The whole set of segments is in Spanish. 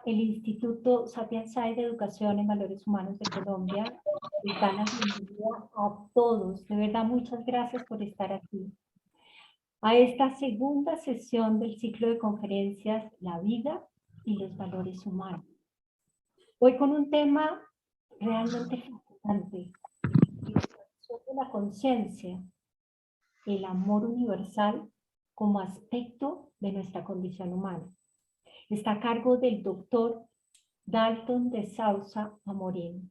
el Instituto Sapienside de Educación en Valores Humanos de Colombia les da la bienvenida a todos. De verdad, muchas gracias por estar aquí. A esta segunda sesión del ciclo de conferencias La vida y los valores humanos. Hoy con un tema realmente fascinante, sobre la conciencia, el amor universal como aspecto de nuestra condición humana. Está a cargo del doctor Dalton de Sousa Amorim.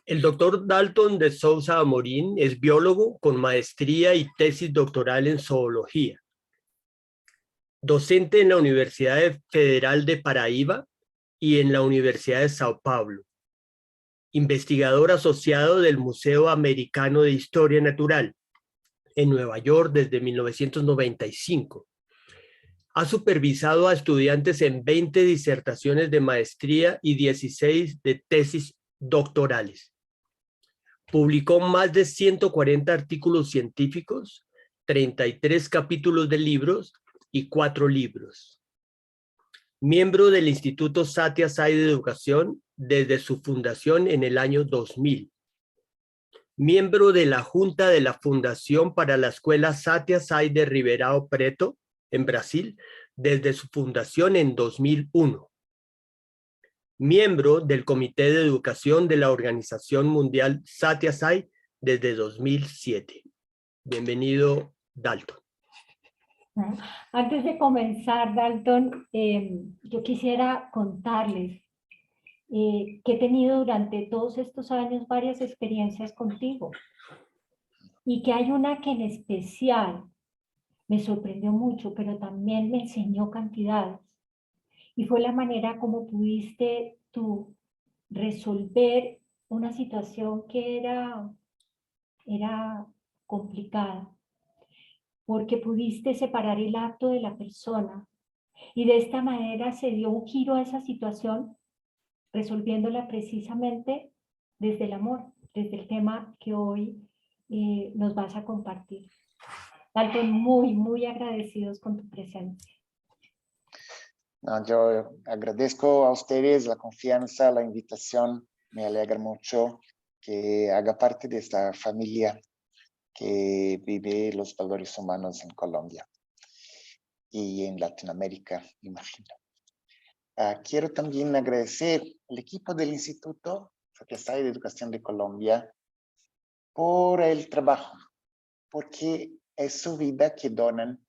El doctor Dalton de Sousa Amorim es biólogo con maestría y tesis doctoral en zoología. Docente en la Universidad Federal de Paraíba y en la Universidad de Sao Paulo. Investigador asociado del Museo Americano de Historia Natural en Nueva York desde 1995. Ha supervisado a estudiantes en 20 disertaciones de maestría y 16 de tesis doctorales. Publicó más de 140 artículos científicos, 33 capítulos de libros y 4 libros. Miembro del Instituto Sathya Sai de Educación desde su fundación en el año 2000. Miembro de la Junta de la Fundación para la Escuela Sathya Sai de Ribeirão Preto, en Brasil, desde su fundación en 2001. Miembro del Comité de Educación de la Organización Mundial Sathya Sai desde 2007. Bienvenido, Dalton. Antes de comenzar, Dalton, yo quisiera contarles que he tenido durante todos estos años varias experiencias contigo y que hay una que en especial me sorprendió mucho, pero también me enseñó cantidades. Y fue la manera como pudiste tú resolver una situación que era complicada, porque pudiste separar el acto de la persona y de esta manera se dio un giro a esa situación, resolviéndola precisamente desde el amor, desde el tema que hoy nos vas a compartir. Dalton, muy agradecidos con tu presencia. No, yo agradezco a ustedes la confianza, la invitación. Me alegra mucho que haga parte de esta familia que vive los valores humanos en Colombia y en Latinoamérica, imagino. Quiero también agradecer al equipo del Instituto Sathya Sai de Educación de Colombia por el trabajo, porque es su vida que donan,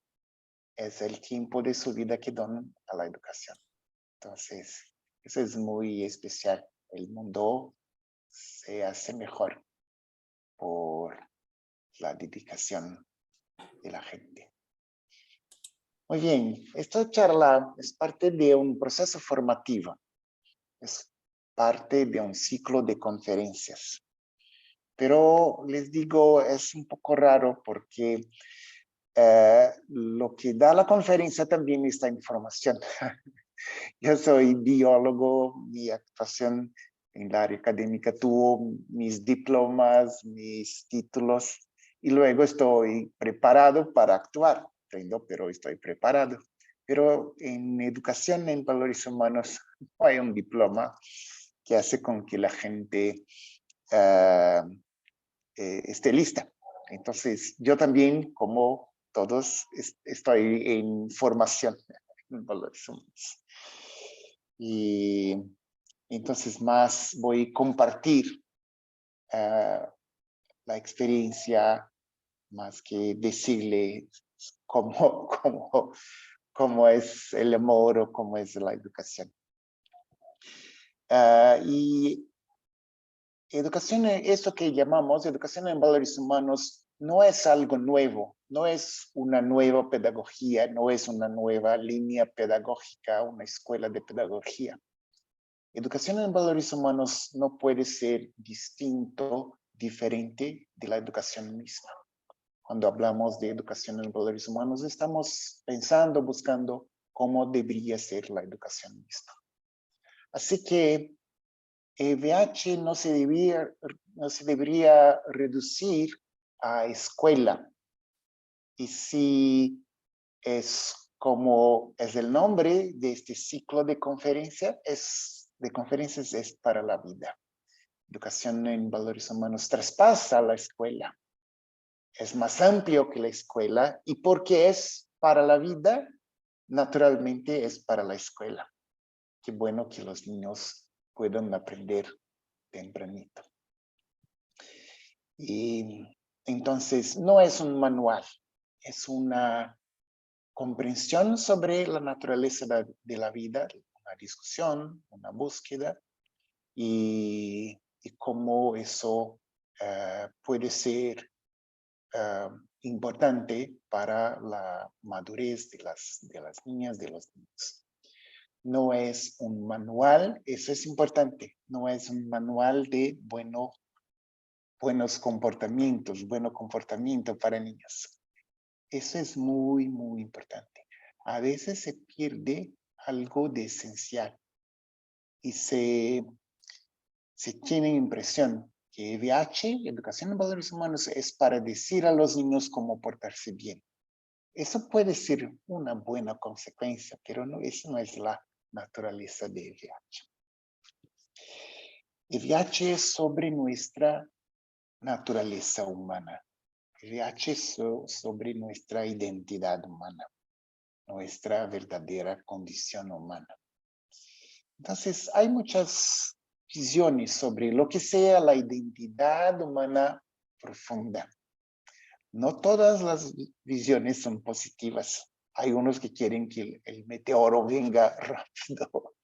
es el tiempo de su vida que donan a la educación. Entonces, eso es muy especial. El mundo se hace mejor por la dedicación de la gente. Muy bien, esta charla es parte de un proceso formativo, es parte de un ciclo de conferencias. Pero les digo, es un poco raro porque lo que da la conferencia también es la información. Yo soy biólogo, mi actuación en la área académica tuvo mis diplomas, mis títulos, y luego estoy preparado para actuar. Pero estoy preparado. Pero en educación en valores humanos no hay un diploma que hace con que la gente esté lista. Entonces, yo también, como todos, estoy en formación en valores humanos. Y entonces más voy a compartir la experiencia más que decirle cómo es el amor o cómo es la educación. Y educación, eso que llamamos educación en valores humanos, no es algo nuevo, no es una nueva pedagogía, no es una nueva línea pedagógica, una escuela de pedagogía. Educación en valores humanos no puede ser distinto, diferente de la educación misma. Cuando hablamos de educación en valores humanos, estamos pensando, buscando cómo debería ser la educación misma. Así que VH no se debería reducir a escuela. Y si es como es el nombre de este ciclo de conferencias, es para la vida. Educación en valores humanos traspasa la escuela. Es más amplio que la escuela y porque es para la vida, naturalmente es para la escuela. Qué bueno que los niños puedan aprender tempranito. Y entonces no es un manual, es una comprensión sobre la naturaleza de la vida, una discusión, una búsqueda y cómo eso puede ser importante para la madurez de las niñas, de los niños. No es un manual, eso es importante, no es un manual de buenos comportamientos, bueno comportamiento para niños. Eso es muy, muy importante. A veces se pierde algo de esencial y se tiene impresión que EVH, Educación en Valores Humanos, es para decir a los niños cómo portarse bien. Eso puede ser una buena consecuencia, pero no, eso no es la naturaleza de EVH. EVH es sobre nuestra naturaleza humana. EVH es sobre nuestra identidad humana, nuestra verdadera condición humana. Entonces, hay muchas visiones sobre lo que sea la identidad humana profunda. No todas las visiones son positivas. Hay unos que quieren que el meteoro venga rápido.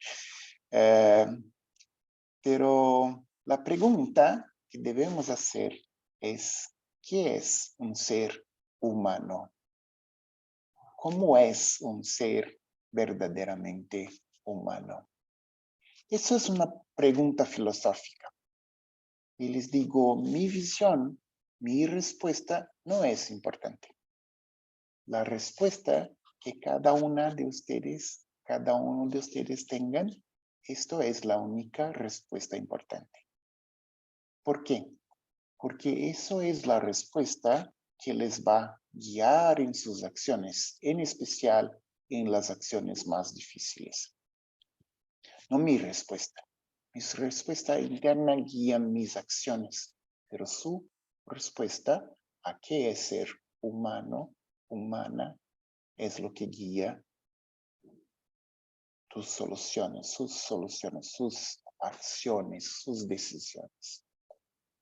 Pero la pregunta que debemos hacer es, ¿qué es un ser humano? ¿Cómo es un ser verdaderamente humano? Eso es una pregunta filosófica. Y les digo, mi visión, mi respuesta no es importante. La respuesta que cada uno de ustedes tengan, esto es la única respuesta importante. ¿Por qué? Porque eso es la respuesta que les va a guiar en sus acciones, en especial en las acciones más difíciles. No mi respuesta. Mi respuesta interna guía mis acciones, pero su respuesta a qué es ser humano, humana, es lo que guía sus soluciones, sus acciones, sus decisiones.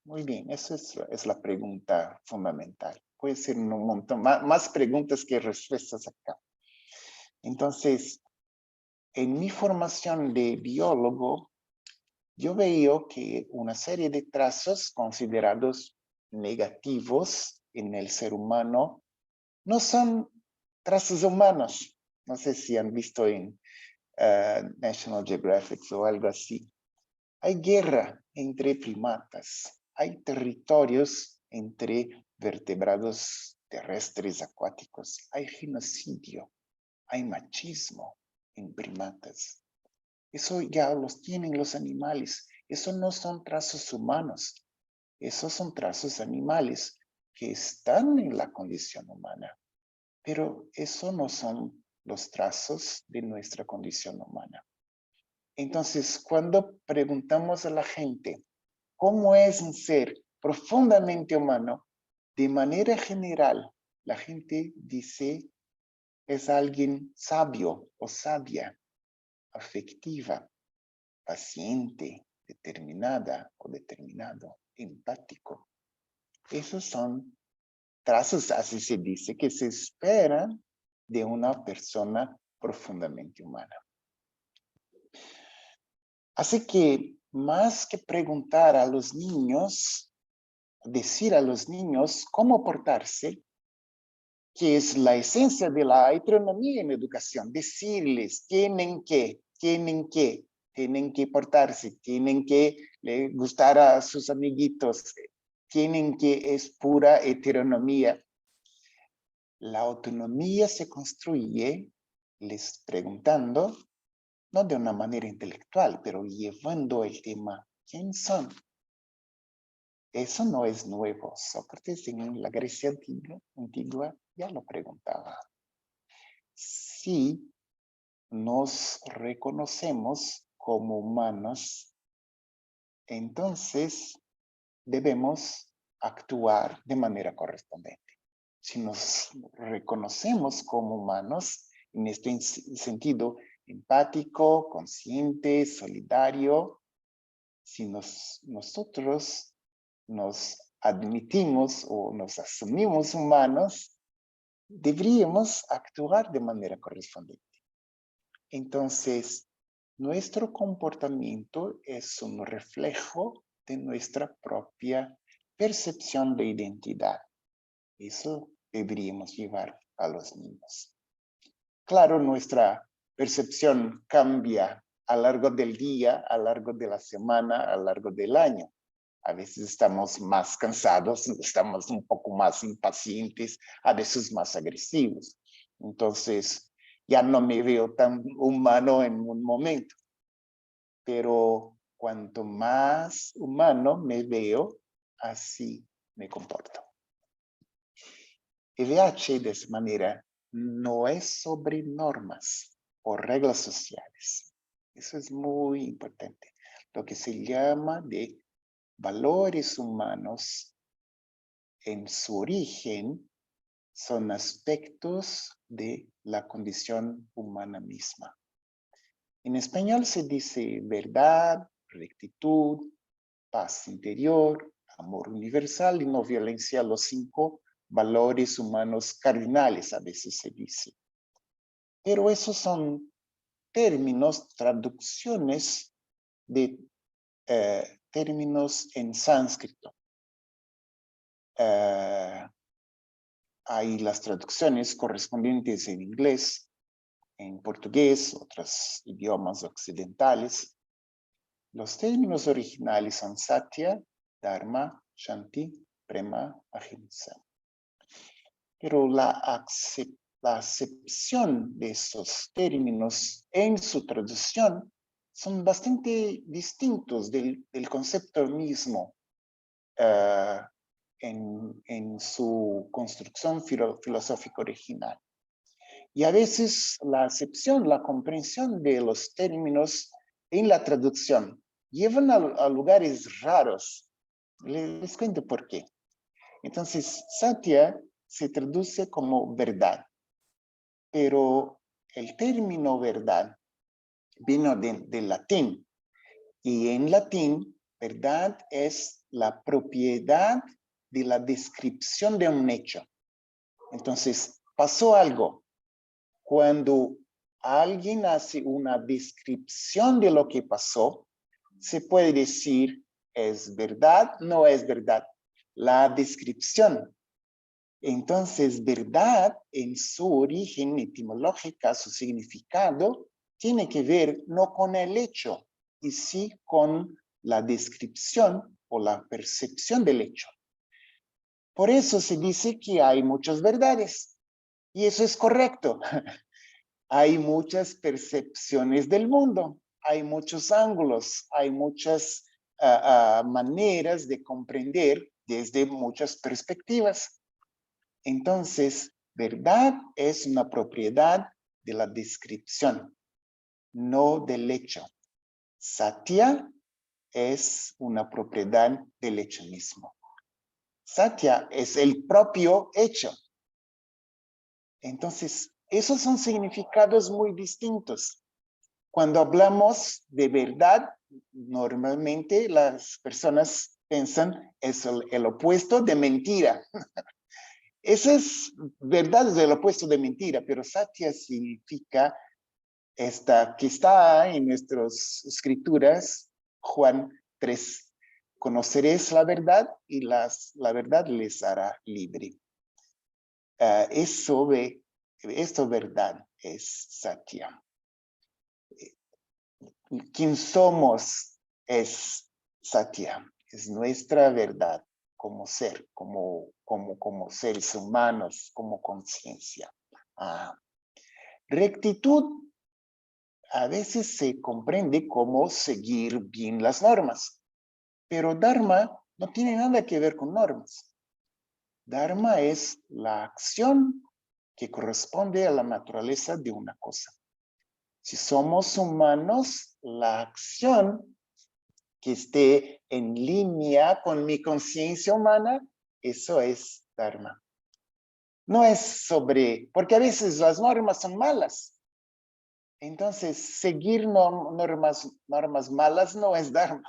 Muy bien, esa es la pregunta fundamental. Puede ser un montón, más preguntas que respuestas acá. Entonces, en mi formación de biólogo, yo veo que una serie de trazos considerados negativos en el ser humano no son trazos humanos. No sé si han visto en National Geographic o algo así. Hay guerra entre primatas, hay territorios entre vertebrados terrestres acuáticos, hay genocidio, hay machismo en primatas. Eso ya los tienen los animales. Eso no son trazos humanos. Esos son trazos animales que están en la condición humana. Pero eso no son los trazos de nuestra condición humana. Entonces, cuando preguntamos a la gente cómo es un ser profundamente humano, de manera general, la gente dice es alguien sabio o sabia, afectiva, paciente, determinada o determinado, empático. Esos son trazos, así se dice, que se esperan de una persona profundamente humana. Así que más que preguntar a los niños, decir a los niños cómo portarse, que es la esencia de la heteronomía en educación, decirles tienen que portarse, tienen que gustar a sus amiguitos, tienen que es pura heteronomía. La autonomía se construye les preguntando, no de una manera intelectual, pero llevando el tema, ¿quién son? Eso no es nuevo. Sócrates en la Grecia antigua ya lo preguntaba. si nos reconocemos como humanos, entonces debemos actuar de manera correspondiente. Si nos reconocemos como humanos, en este sentido empático, consciente, solidario, si nosotros nos admitimos o nos asumimos humanos, deberíamos actuar de manera correspondiente. Entonces, nuestro comportamiento es un reflejo de nuestra propia percepción de identidad. Eso deberíamos llevar a los niños. Claro, nuestra percepción cambia a lo largo del día, a lo largo de la semana, a lo largo del año. A veces estamos más cansados, estamos un poco más impacientes, a veces más agresivos. Entonces, ya no me veo tan humano en un momento. Pero cuanto más humano me veo, así me comporto. El VIH, de esa manera, no es sobre normas o reglas sociales. Eso es muy importante. Lo que se llama de valores humanos en su origen son aspectos de la condición humana misma. En español se dice verdad, rectitud, paz interior, amor universal y no violencia, los 5 valores humanos cardinales, a veces se dice. Pero esos son términos, traducciones de términos en sánscrito. Hay las traducciones correspondientes en inglés, en portugués, otros idiomas occidentales. Los términos originales son Satya, Dharma, Shanti, Prema, Ahimsa. Pero la acepción de esos términos en su traducción son bastante distintos del concepto mismo en su construcción filosófica original. Y a veces la acepción, la comprensión de los términos en la traducción llevan a lugares raros. Les cuento por qué. Entonces, Satya se traduce como verdad, pero el término verdad vino del latín, y en latín, verdad es la propiedad de la descripción de un hecho. Entonces, pasó algo. Cuando alguien hace una descripción de lo que pasó, se puede decir, ¿es verdad? No es verdad. La descripción. Entonces, verdad en su origen etimológica, su significado, tiene que ver no con el hecho, y sí con la descripción o la percepción del hecho. Por eso se dice que hay muchas verdades, y eso es correcto. Hay muchas percepciones del mundo, hay muchos ángulos, hay muchas maneras de comprender desde muchas perspectivas. Entonces, verdad es una propiedad de la descripción, no del hecho. Satya es una propiedad del hecho mismo. Satya es el propio hecho. Entonces, esos son significados muy distintos. Cuando hablamos de verdad, normalmente las personas piensan es el opuesto de mentira. Eso es verdad, es el opuesto de mentira, pero Satya significa que está en nuestras escrituras, Juan 3. Conoceréis la verdad y la verdad les hará libre. Esto verdad es Satya. Quien somos es Satya, es nuestra verdad como ser, como seres humanos, como conciencia. Rectitud a veces se comprende como seguir bien las normas, pero Dharma no tiene nada que ver con normas. Dharma es la acción que corresponde a la naturaleza de una cosa. Si somos humanos, la acción que esté en línea con mi conciencia humana, eso es Dharma. No es sobre, porque a veces las normas son malas. Entonces, seguir normas malas no es Dharma.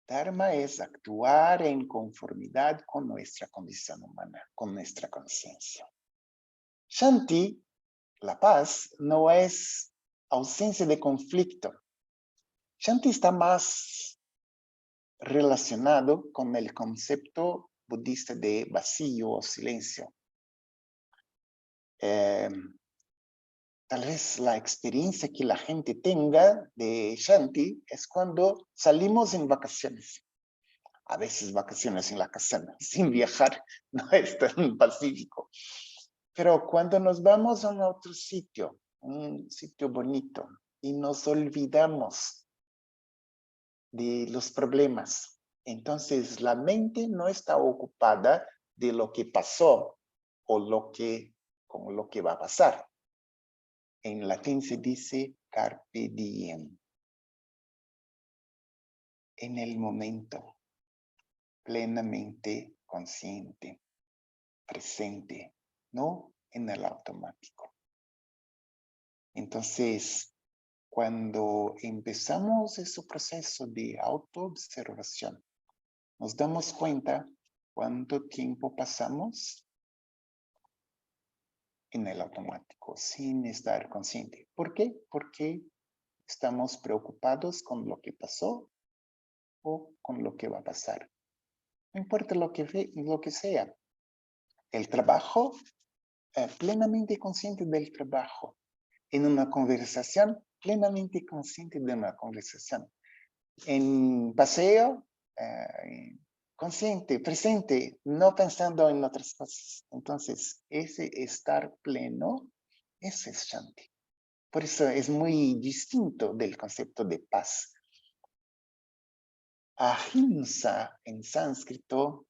Dharma es actuar en conformidad con nuestra condición humana, con nuestra conciencia. Shanti, la paz, no es ausencia de conflicto. Shanti está más relacionado con el concepto budista de vacío o silencio. Tal vez la experiencia que la gente tenga de Shanti es cuando salimos en vacaciones. A veces vacaciones en la casa, sin viajar, no es tan pacífico. Pero cuando nos vamos a otro sitio, un sitio bonito, y nos olvidamos de los problemas, entonces la mente no está ocupada de lo que pasó o con lo que va a pasar. En latín se dice carpe diem. En el momento, plenamente consciente, presente, no en el automático. Entonces, cuando empezamos ese proceso de autoobservación, nos damos cuenta cuánto tiempo pasamos en el automático, sin estar consciente. ¿Por qué? Porque estamos preocupados con lo que pasó o con lo que va a pasar. No importa lo que sea. El trabajo, plenamente consciente del trabajo. En una conversación, plenamente consciente de una conversación. En paseo, consciente, presente, no pensando en otras cosas. Entonces, ese estar pleno, ese es Shanti. Por eso es muy distinto del concepto de paz. Ahimsa en sánscrito,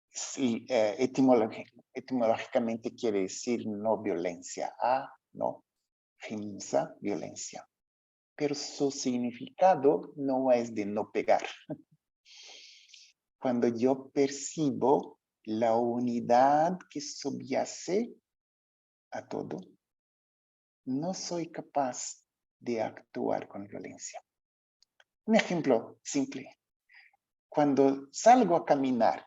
sí, etimológicamente quiere decir no violencia. No, ahimsa, violencia. Pero su significado no es de no pegar. Cuando yo percibo la unidad que subyace a todo, no soy capaz de actuar con violencia. Un ejemplo simple. Cuando salgo a caminar,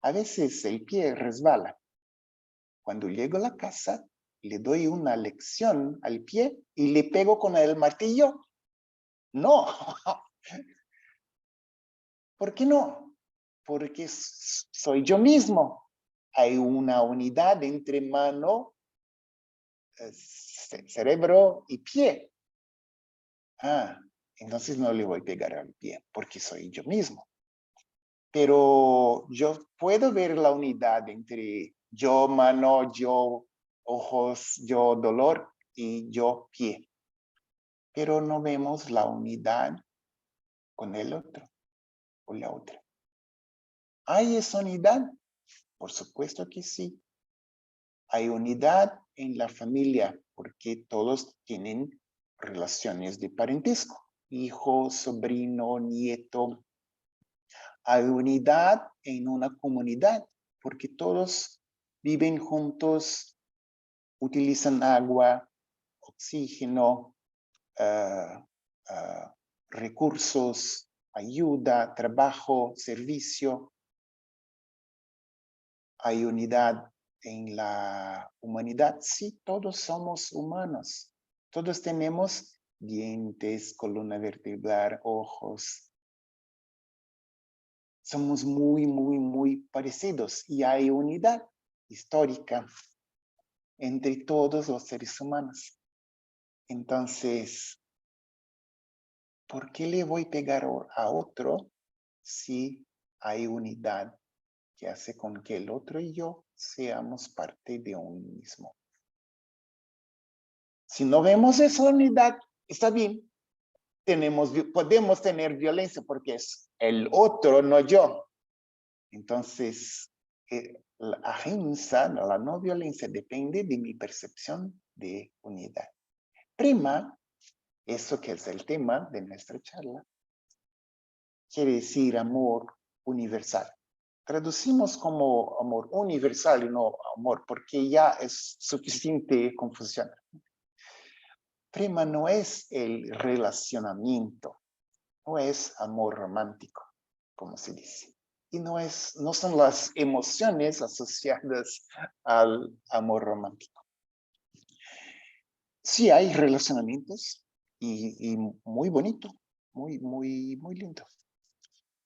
a veces el pie resbala. Cuando llego a la casa, le doy una lección al pie y le pego con el martillo. No. ¿Por qué no? Porque soy yo mismo. Hay una unidad entre mano, cerebro y pie. Entonces no le voy a pegar al pie porque soy yo mismo. Pero yo puedo ver la unidad entre yo mano, yo ojos, yo dolor y yo pie. Pero no vemos la unidad con el otro o la otra. ¿Hay esa unidad? Por supuesto que sí. Hay unidad en la familia porque todos tienen relaciones de parentesco. Hijo, sobrino, nieto. Hay unidad en una comunidad porque todos viven juntos, utilizan agua, oxígeno, recursos, ayuda, trabajo, servicio. Hay unidad en la humanidad. Sí, todos somos humanos. Todos tenemos dientes, columna vertebral, ojos. Somos muy, muy, muy parecidos y hay unidad histórica entre todos los seres humanos. Entonces, ¿por qué le voy a pegar a otro si hay unidad que hace con que el otro y yo seamos parte de un mismo? Si no vemos esa unidad, está bien. Podemos tener violencia porque es el otro, no yo. Entonces, la ahimsa, la no violencia, depende de mi percepción de unidad. Prima, eso que es el tema de nuestra charla, quiere decir amor universal. Traducimos como amor universal y no amor, porque ya es suficiente confusión. Prima no es el relacionamiento, no es amor romántico, como se dice. Y no son las emociones asociadas al amor romántico. Sí hay relacionamientos y muy bonito, muy lindo.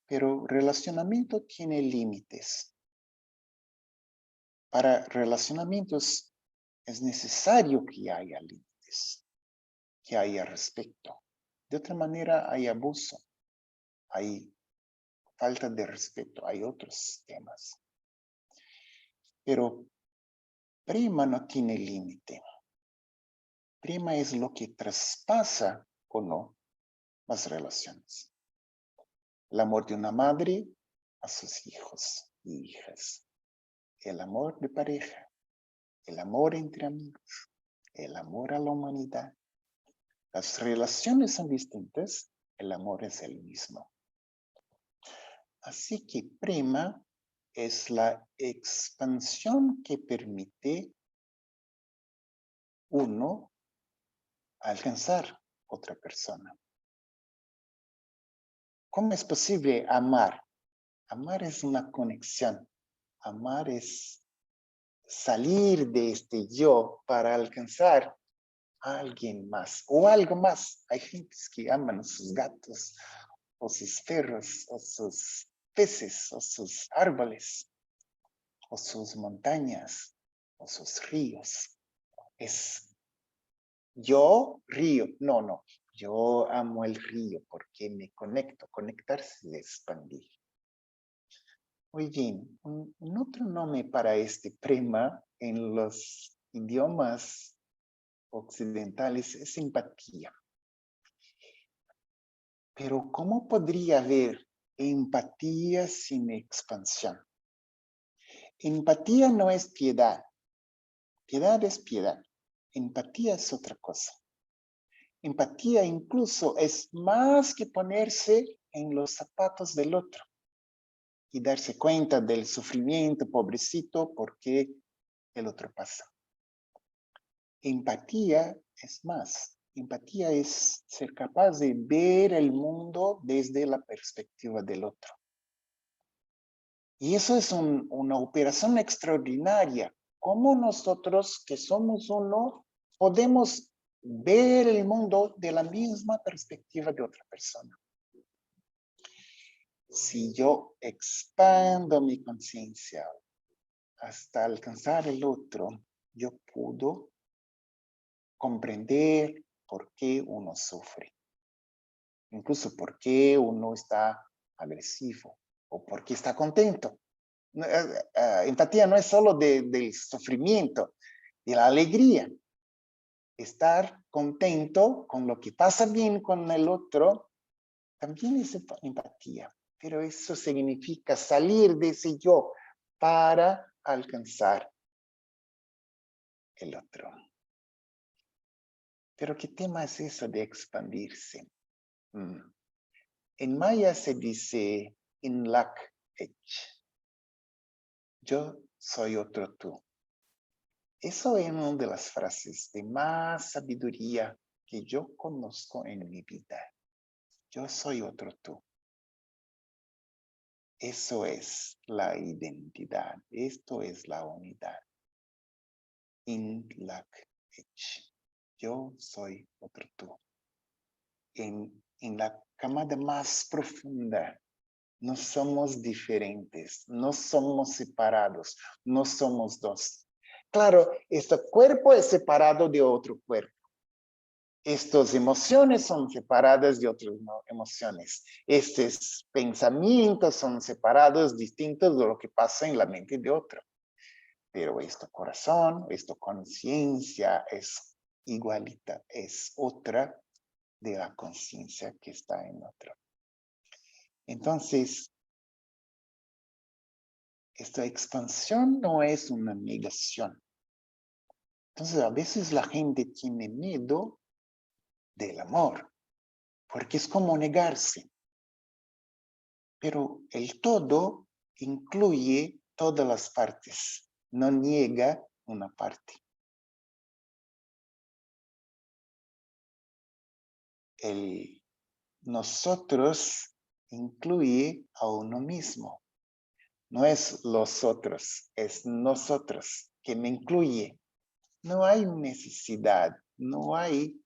Pero relacionamiento tiene límites. Para relacionamientos es necesario que haya límites, que haya respeto. De otra manera hay abuso, hay falta de respeto, hay otros temas. Pero prima no tiene límite. Prima es lo que traspasa o no las relaciones. El amor de una madre a sus hijos y hijas. El amor de pareja. El amor entre amigos. El amor a la humanidad. Las relaciones son distintas. El amor es el mismo. Así que prima es la expansión que permite uno alcanzar otra persona. ¿Cómo es posible amar? Amar es una conexión. Amar es salir de este yo para alcanzar a alguien más o algo más. Hay gente que aman a sus gatos o sus perros o sus peces o sus árboles o sus montañas o sus ríos. Es yo río. No. Yo amo el río porque me conecto. Conectarse es expandir. Muy bien. Un otro nombre para este prima en los idiomas occidentales es empatía. Pero ¿cómo podría haber empatía sin expansión? Empatía no es piedad. Piedad es piedad. Empatía es otra cosa. Empatía incluso es más que ponerse en los zapatos del otro y darse cuenta del sufrimiento, pobrecito, porque el otro pasa. Empatía es más. Empatía es ser capaz de ver el mundo desde la perspectiva del otro. Y eso es una operación extraordinaria. ¿Cómo nosotros, que somos uno, podemos ver el mundo de la misma perspectiva de otra persona? Si yo expando mi conciencia hasta alcanzar el otro, yo puedo comprender por qué uno sufre, incluso por qué uno está agresivo o por qué está contento. Empatía no es solo del sufrimiento, de la alegría. Estar contento con lo que pasa bien con el otro también es empatía, pero eso significa salir de ese yo para alcanzar el otro. Pero ¿qué tema es eso de expandirse? En maya se dice Inlak Ech. Yo soy otro tú. Eso es una de las frases de más sabiduría que yo conozco en mi vida. Yo soy otro tú. Eso es la identidad. Esto es la unidad. Inlak Ech. Yo soy otro tú. En la camada más profunda, no somos diferentes, no somos separados, no somos dos. Claro, este cuerpo es separado de otro cuerpo. Estas emociones son separadas de otras emociones. Estos pensamientos son separados, distintos de lo que pasa en la mente de otro. Pero este corazón, esta conciencia es igualita, es otra de la conciencia que está en otro. Entonces, esta expansión no es una negación. Entonces, a veces la gente tiene miedo del amor, porque es como negarse. Pero el todo incluye todas las partes, no niega una parte. El nosotros incluye a uno mismo. No es los otros, es nosotros, que me incluye. No hay necesidad, no hay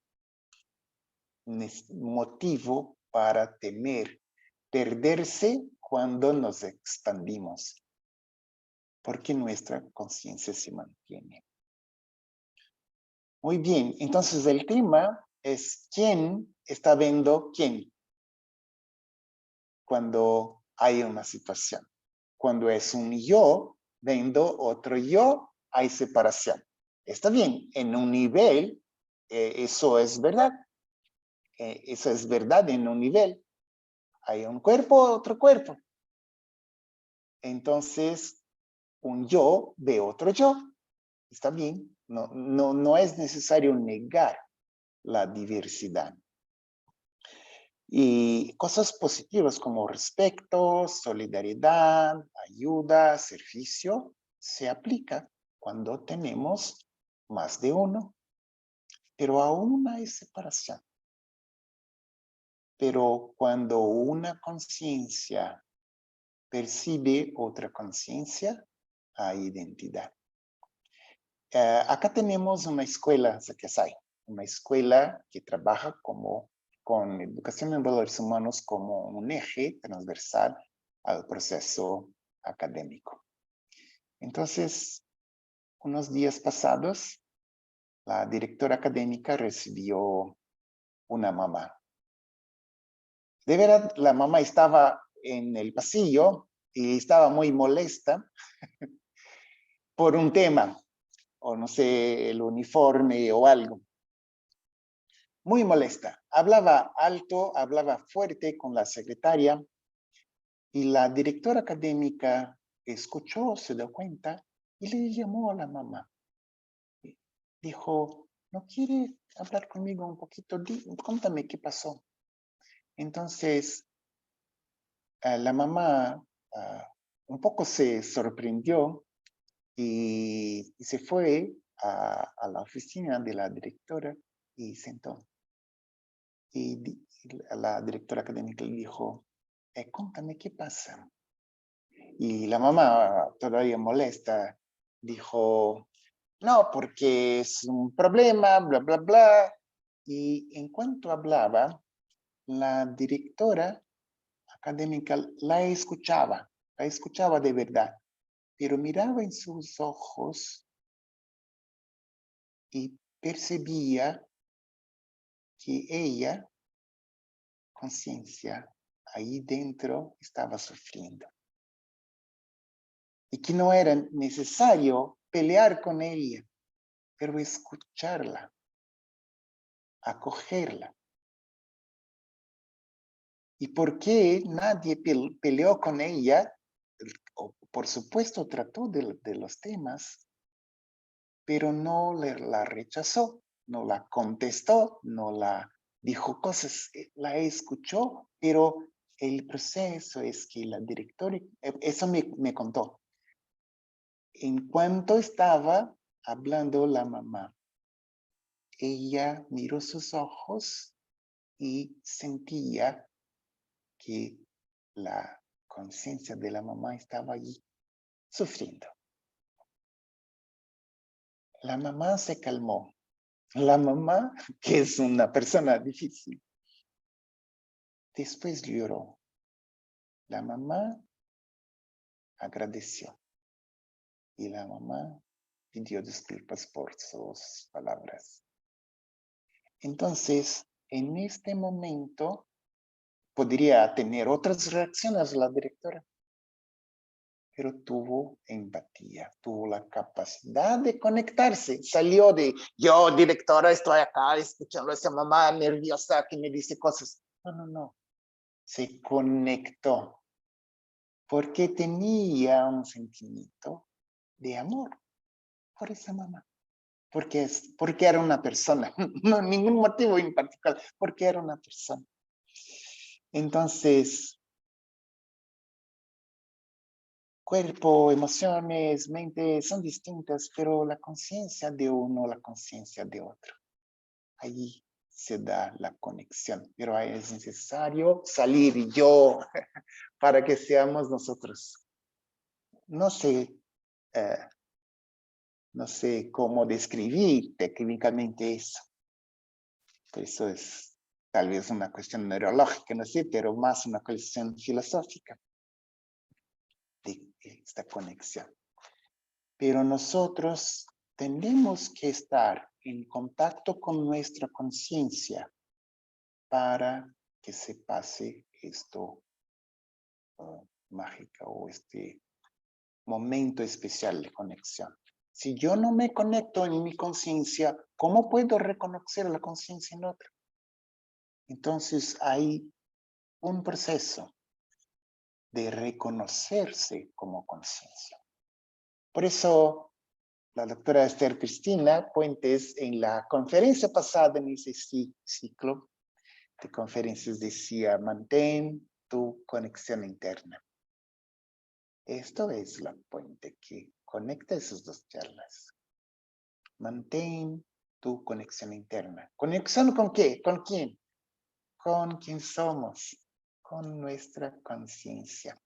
motivo para temer perderse cuando nos expandimos, porque nuestra conciencia se mantiene. Muy bien, entonces el tema es quién está viendo quién cuando hay una situación. Cuando es un yo viendo otro yo, hay separación. Está bien, en un nivel, eso es verdad. Eso es verdad en un nivel. Hay un cuerpo, otro cuerpo. Entonces, un yo ve otro yo. Está bien, no es necesario negar la diversidad. Y cosas positivas como respeto, solidaridad, ayuda, servicio, se aplica cuando tenemos más de uno. Pero aún hay separación. Pero cuando una conciencia percibe otra conciencia, hay identidad. Acá tenemos una escuela, Sakyasai, una escuela que trabaja con educación en valores humanos como un eje transversal al proceso académico. Entonces, unos días pasados, la directora académica recibió una mamá. De verdad, la mamá estaba en el pasillo y estaba muy molesta por un tema, o no sé, el uniforme o algo. Muy molesta. Hablaba alto, hablaba fuerte con la secretaria y la directora académica escuchó, se dio cuenta y le llamó a la mamá. Dijo, ¿no quiere hablar conmigo un poquito? Cuéntame qué pasó. Entonces, la mamá un poco se sorprendió y se fue a la oficina de la directora y sentó. Y la directora académica le dijo, cuéntame qué pasa. Y la mamá, todavía molesta, dijo, no, porque es un problema, bla, bla, bla. Y en cuanto hablaba, la directora académica la escuchaba de verdad, pero miraba en sus ojos y percibía que ella, conciencia, ahí dentro estaba sufriendo. Y que no era necesario pelear con ella, pero escucharla, acogerla. ¿Y por qué nadie peleó con ella? Por supuesto, trató de los temas, pero no la rechazó, no la contestó, no la dijo cosas, la escuchó, pero el proceso es que la directora, eso me contó. En cuanto estaba hablando la mamá, ella miró sus ojos y sentía que la conciencia de la mamá estaba allí, sufriendo. La mamá se calmó. La mamá, que es una persona difícil, después lloró. La mamá agradeció. Y la mamá pidió disculpas por sus palabras. Entonces, en este momento, podría tener otras reacciones la directora, pero tuvo empatía, tuvo la capacidad de conectarse. Salió de, yo, directora, estoy acá escuchando a esa mamá nerviosa que me dice cosas. No. Se conectó. porque tenía un sentimiento de amor por esa mamá. Porque era una persona, no ningún motivo en particular, porque era una persona. Entonces, cuerpo, emociones, mente son distintas, pero la conciencia de uno, la conciencia de otro. Allí se da la conexión, pero es necesario salir yo para que seamos nosotros. No sé, no sé cómo describir técnicamente eso. Eso es tal vez una cuestión neurológica, no sé, pero más una cuestión filosófica de esta conexión. Pero nosotros tenemos que estar en contacto con nuestra conciencia para que se pase esto mágica o este momento especial de conexión. Si yo no me conecto en mi conciencia, ¿cómo puedo reconocer la conciencia en otro? Entonces hay un proceso de reconocerse como conciencia. Por eso la doctora Esther Cristina Puentes en la conferencia pasada en ese ciclo de conferencias decía, mantén tu conexión interna. Esto es la puente que conecta esas dos charlas. Mantén tu conexión interna. ¿Conexión con qué? ¿Con quién? Con quién somos, con nuestra conciencia.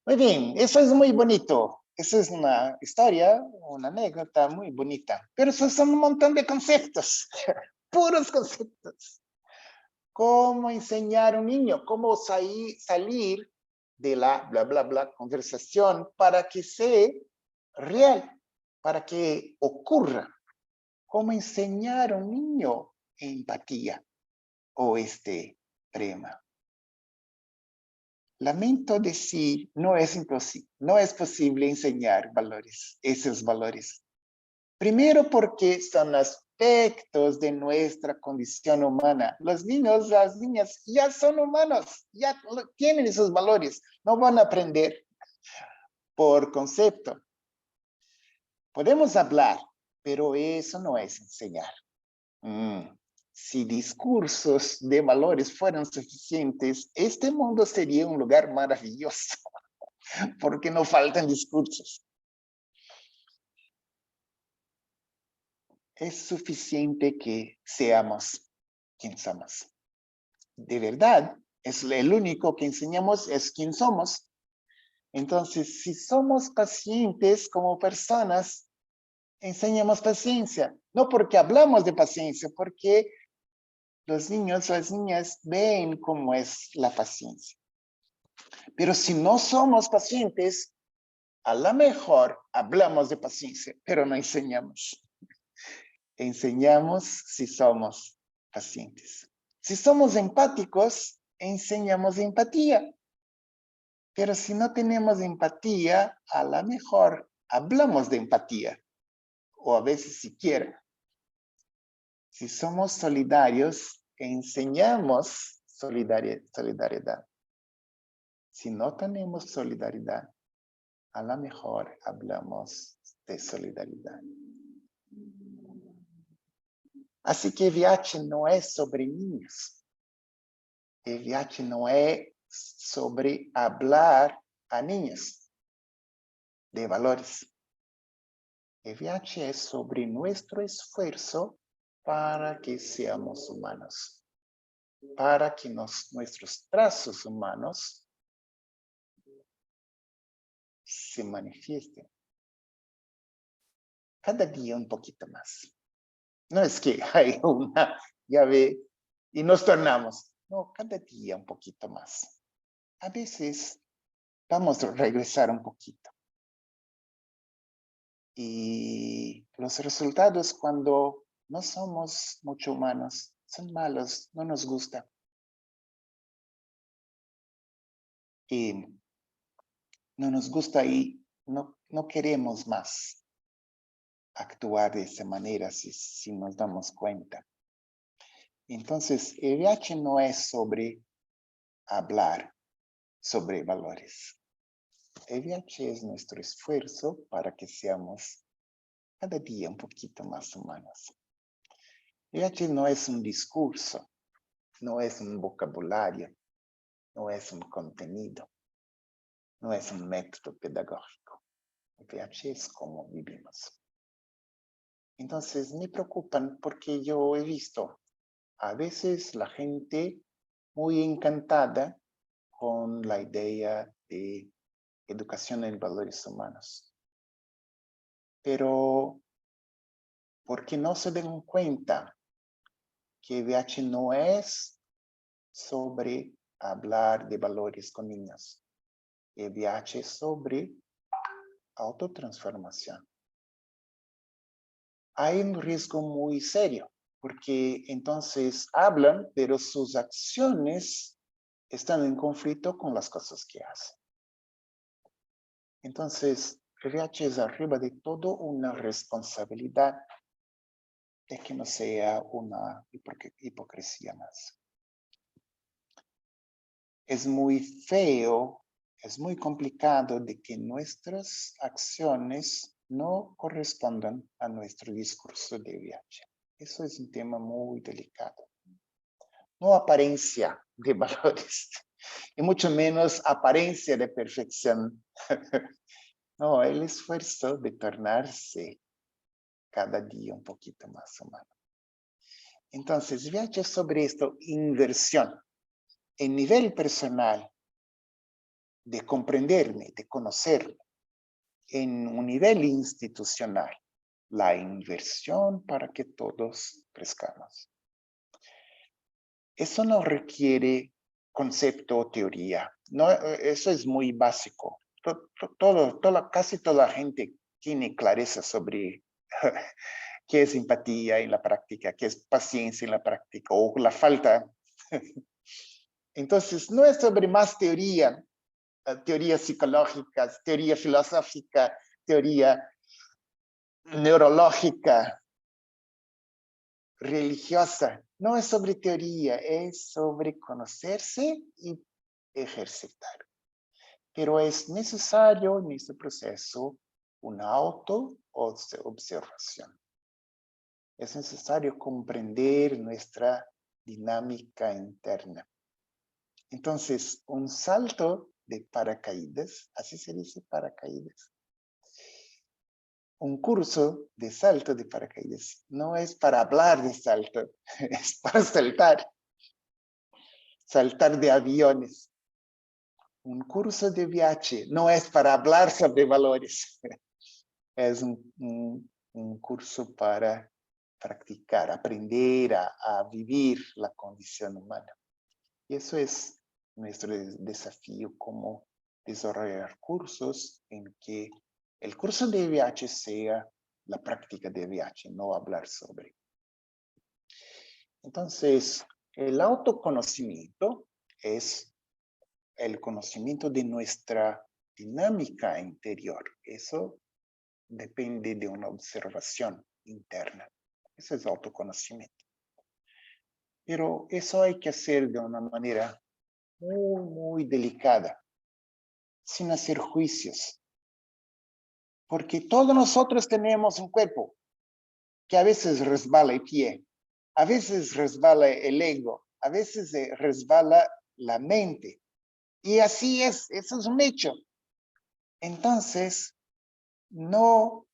Muy bien, eso es muy bonito. Esa es una historia, una anécdota muy bonita. Pero eso son un montón de conceptos, puros conceptos. ¿Cómo enseñar a un niño? ¿Cómo salir de la bla, bla, bla conversación para que sea real, para que ocurra? ¿Cómo enseñar a un niño empatía o prema? Lamento decir, no es posible enseñar esos valores. Primero porque son aspectos de nuestra condición humana. Los niños, las niñas ya son humanos, ya tienen esos valores. No van a aprender por concepto. Podemos hablar, pero eso no es enseñar. Si discursos de valores fueran suficientes, este mundo sería un lugar maravilloso, porque no faltan discursos. Es suficiente que seamos quien somos. De verdad, es el único que enseñamos es quién somos. Entonces, si somos pacientes como personas, enseñamos paciencia. No porque hablamos de paciencia, porque los niños, las niñas ven cómo es la paciencia. Pero si no somos pacientes, a lo mejor hablamos de paciencia, pero no enseñamos. Enseñamos si somos pacientes. Si somos empáticos, enseñamos empatía. Pero si no tenemos empatía, a lo mejor hablamos de empatía, o a veces siquiera. Si somos solidarios, enseñamos solidaridad. Si no tenemos solidaridad, a lo mejor hablamos de solidaridad. Así que VIH no es sobre niños. El VIH no es sobre hablar a niños de valores. El VIH es sobre nuestro esfuerzo para que seamos humanos, para que nuestros trazos humanos se manifiesten. Cada día un poquito más. No es que hay una llave y nos tornamos. No, cada día un poquito más. A veces vamos a regresar un poquito. Y los resultados cuando no somos mucho humanos son malos, no nos gusta. Y no nos gusta y no queremos más actuar de esa manera si nos damos cuenta. Entonces, el VIH no es sobre hablar, sobre valores. EVH es nuestro esfuerzo para que seamos cada día un poquito más humanos. EVH no es un discurso, no es un vocabulario, no es un contenido, no es un método pedagógico. EVH es cómo vivimos. Entonces me preocupan porque yo he visto a veces la gente muy encantada con la idea de educación en valores humanos. Pero, ¿por qué no se den cuenta que EVH no es sobre hablar de valores con niños? EVH es sobre autotransformación. Hay un riesgo muy serio, porque entonces hablan, pero sus acciones están en conflicto con las cosas que hacen. Entonces, EVH es arriba de todo una responsabilidad de que no sea una hipocresía más. Es muy feo, es muy complicado de que nuestras acciones no correspondan a nuestro discurso de EVH. Eso es un tema muy delicado. No apariencia de valores, y mucho menos apariencia de perfección. No, el esfuerzo de tornarse cada día un poquito más humano. Entonces, EVH sobre esto, inversión en nivel personal, de comprenderme, de conocerme, en un nivel institucional, la inversión para que todos crezcamos. Eso no requiere concepto o teoría, no, eso es muy básico. Casi toda la gente tiene clareza sobre qué es empatía en la práctica, qué es paciencia en la práctica, o la falta. Entonces, no es sobre más teoría, teorías psicológicas, teoría filosófica, teoría neurológica, religiosa. No es sobre teoría, es sobre conocerse y ejercitar. Pero es necesario en este proceso una auto-observación. Es necesario comprender nuestra dinámica interna. Entonces, un salto de paracaídas, así se dice paracaídas. Un curso de salto de paracaídas no es para hablar de salto, es para saltar. Saltar de aviones. Un curso de EVH no es para hablar sobre valores, es un curso para practicar, aprender a vivir la condición humana. Y eso es nuestro desafío, como desarrollar cursos en que el curso de EVH sea la práctica de EVH, no hablar sobre. Entonces, el autoconocimiento es el conocimiento de nuestra dinámica interior. Eso depende de una observación interna. Eso es autoconocimiento. Pero eso hay que hacer de una manera muy, muy delicada, sin hacer juicios. Porque todos nosotros tenemos un cuerpo que a veces resbala el pie, a veces resbala el ego, a veces resbala la mente. Y así es, eso es un hecho. Entonces, no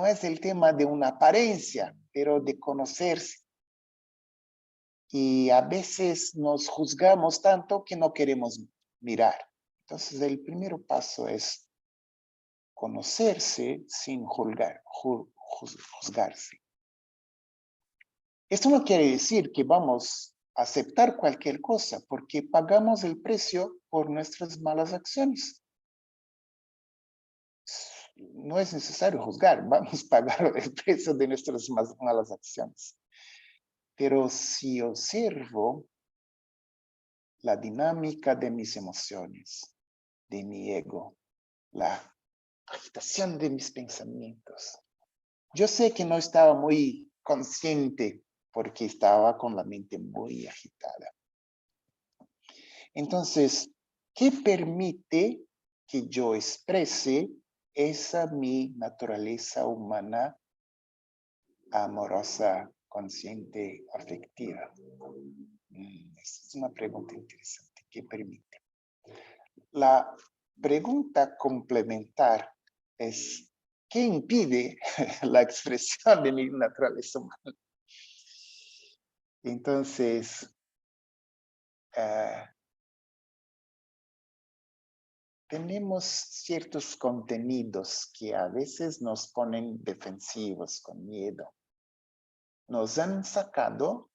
es el tema de una apariencia, pero de conocerse. Y a veces nos juzgamos tanto que no queremos mirar. Entonces, el primer paso es conocerse sin juzgarse. Esto no quiere decir que vamos a aceptar cualquier cosa, porque pagamos el precio por nuestras malas acciones. No es necesario juzgar, vamos a pagar el precio de nuestras malas acciones. Pero si observo la dinámica de mis emociones, de mi ego, la agitación de mis pensamientos, yo sé que no estaba muy consciente porque estaba con la mente muy agitada. Entonces, que permite que yo exprese esa mi naturaleza humana amorosa, consciente, afectiva. Esa es una pregunta interesante. ¿Qué permite? La pregunta complementar es, ¿qué impide la expresión de mi naturaleza humana? Entonces, tenemos ciertos contenidos que a veces nos ponen defensivos, con miedo. Nos han sacado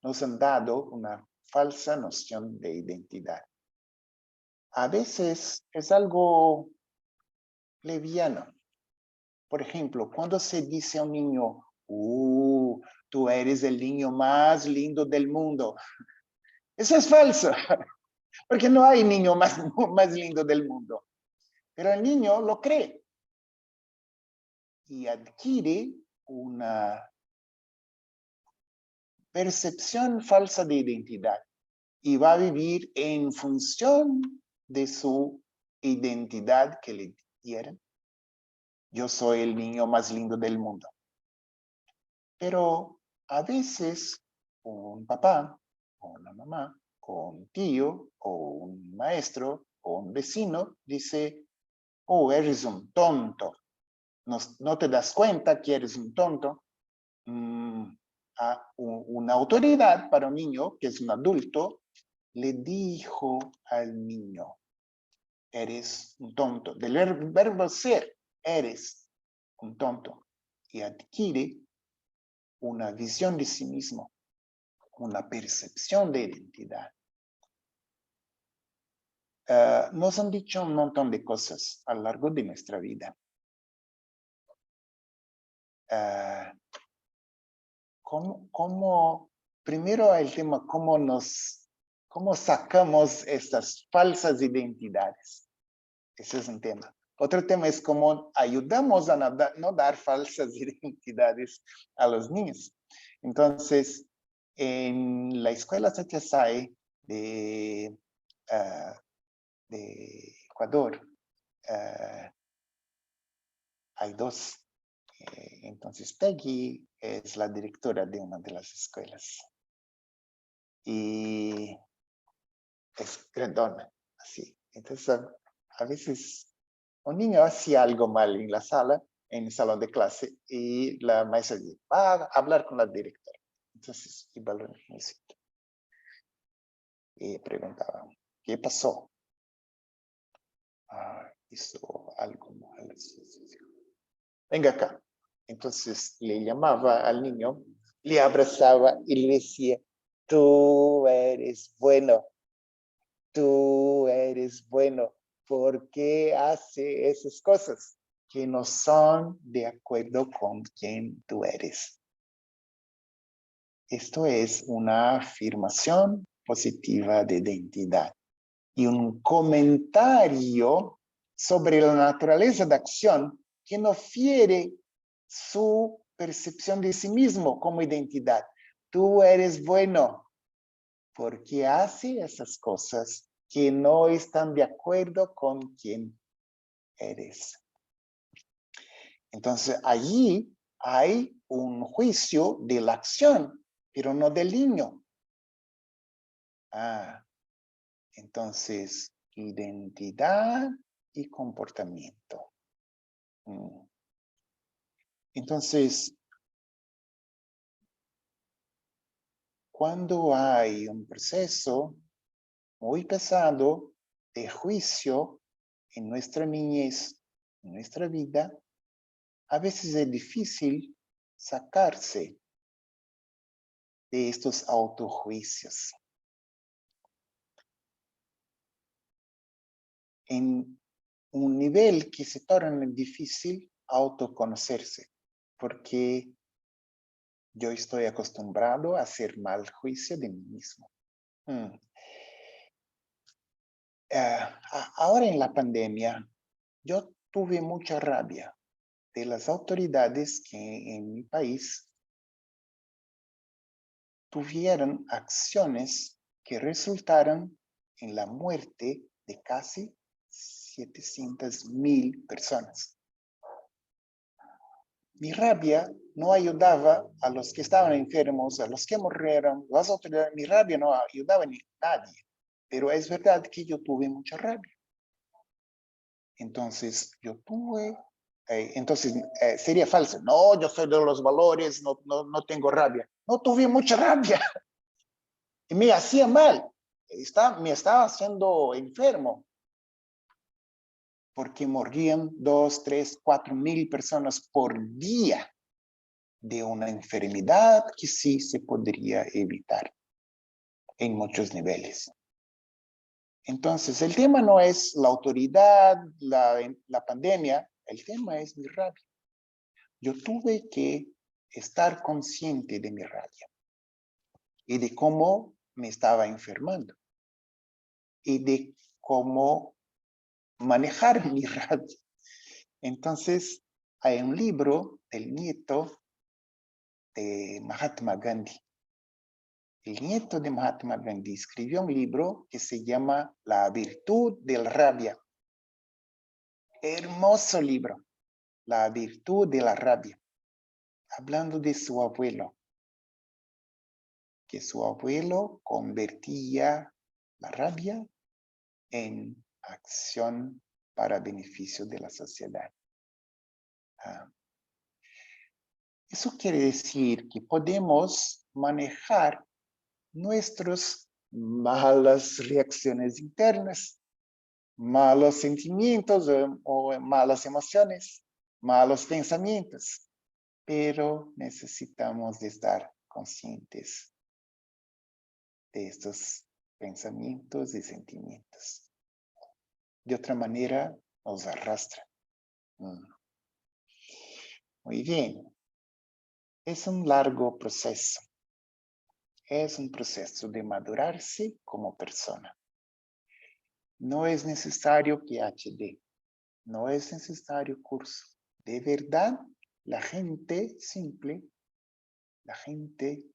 nos han dado una falsa noción de identidad. A veces es algo leviano. Por ejemplo, cuando se dice a un niño, tú eres el niño más lindo del mundo. Eso es falso, porque no hay niño más lindo del mundo. Pero el niño lo cree y adquiere una percepción falsa de identidad y va a vivir en función de su identidad que le dieron. Yo soy el niño más lindo del mundo. Pero a veces un papá, o una mamá, o un tío, o un maestro, o un vecino dice, eres un tonto. No te das cuenta que eres un tonto. Una autoridad para un niño, que es un adulto, le dijo al niño, eres un tonto. Del verbo ser, eres un tonto. Y adquiere una visión de sí mismo, una percepción de identidad. Nos han dicho un montón de cosas a lo largo de nuestra vida. Primero el tema, cómo sacamos estas falsas identidades. Ese es un tema. Otro tema es cómo ayudamos a no dar falsas identidades a los niños. Entonces, en la escuela Satya Sai de Ecuador, hay dos. Entonces, Peggy es la directora de una de las escuelas. Y es grandona, así. Entonces, a veces un niño hacía algo mal en la sala, en el salón de clase, y la maestra dice, va a hablar con la directora. Entonces, iba al sitio. Y preguntaba, ¿qué pasó? Hizo algo mal. Venga acá. Entonces le llamaba al niño, le abrazaba y le decía, tú eres bueno, ¿por qué hace esas cosas que no son de acuerdo con quien tú eres? Esto es una afirmación positiva de identidad y un comentario sobre la naturaleza de acción que no fiere su percepción de sí mismo como identidad. Tú eres bueno porque hace esas cosas que no están de acuerdo con quien eres. Entonces, allí hay un juicio de la acción, pero no del niño. Entonces, identidad y comportamiento. Entonces, cuando hay un proceso muy pesado de juicio en nuestra niñez, en nuestra vida, a veces es difícil sacarse de estos autojuicios. En un nivel que se torna difícil autoconocerse, porque yo estoy acostumbrado a hacer mal juicio de mí mismo. Ahora en la pandemia, yo tuve mucha rabia de las autoridades que en mi país tuvieron acciones que resultaron en la muerte de casi 700.000 personas. Mi rabia no ayudaba a los que estaban enfermos, a los que murieron, las autoridades. Mi rabia no ayudaba a nadie. Pero es verdad que yo tuve mucha rabia. Entonces, sería falso. No, yo soy de los valores, no tengo rabia. No tuve mucha rabia. Y me hacía mal. Me estaba haciendo enfermo. Porque morían 2, 3, 4.000 personas por día de una enfermedad que sí se podría evitar en muchos niveles. Entonces, el tema no es la autoridad, la pandemia, el tema es mi rabia. Yo tuve que estar consciente de mi rabia y de cómo me estaba enfermando y de cómo manejar mi rabia. Entonces, hay un libro del nieto de Mahatma Gandhi. El nieto de Mahatma Gandhi escribió un libro que se llama La virtud de la rabia. Hermoso libro, La virtud de la rabia. Hablando de su abuelo, que su abuelo convertía la rabia en acción para beneficio de la sociedad. Eso quiere decir que podemos manejar nuestras malas reacciones internas, malos sentimientos o malas emociones, malos pensamientos, pero necesitamos de estar conscientes de estos pensamientos y sentimientos. De otra manera, nos arrastra. Muy bien. Es un largo proceso. Es un proceso de madurarse como persona. No es necesario PhD. No es necesario curso. De verdad, la gente simple, la gente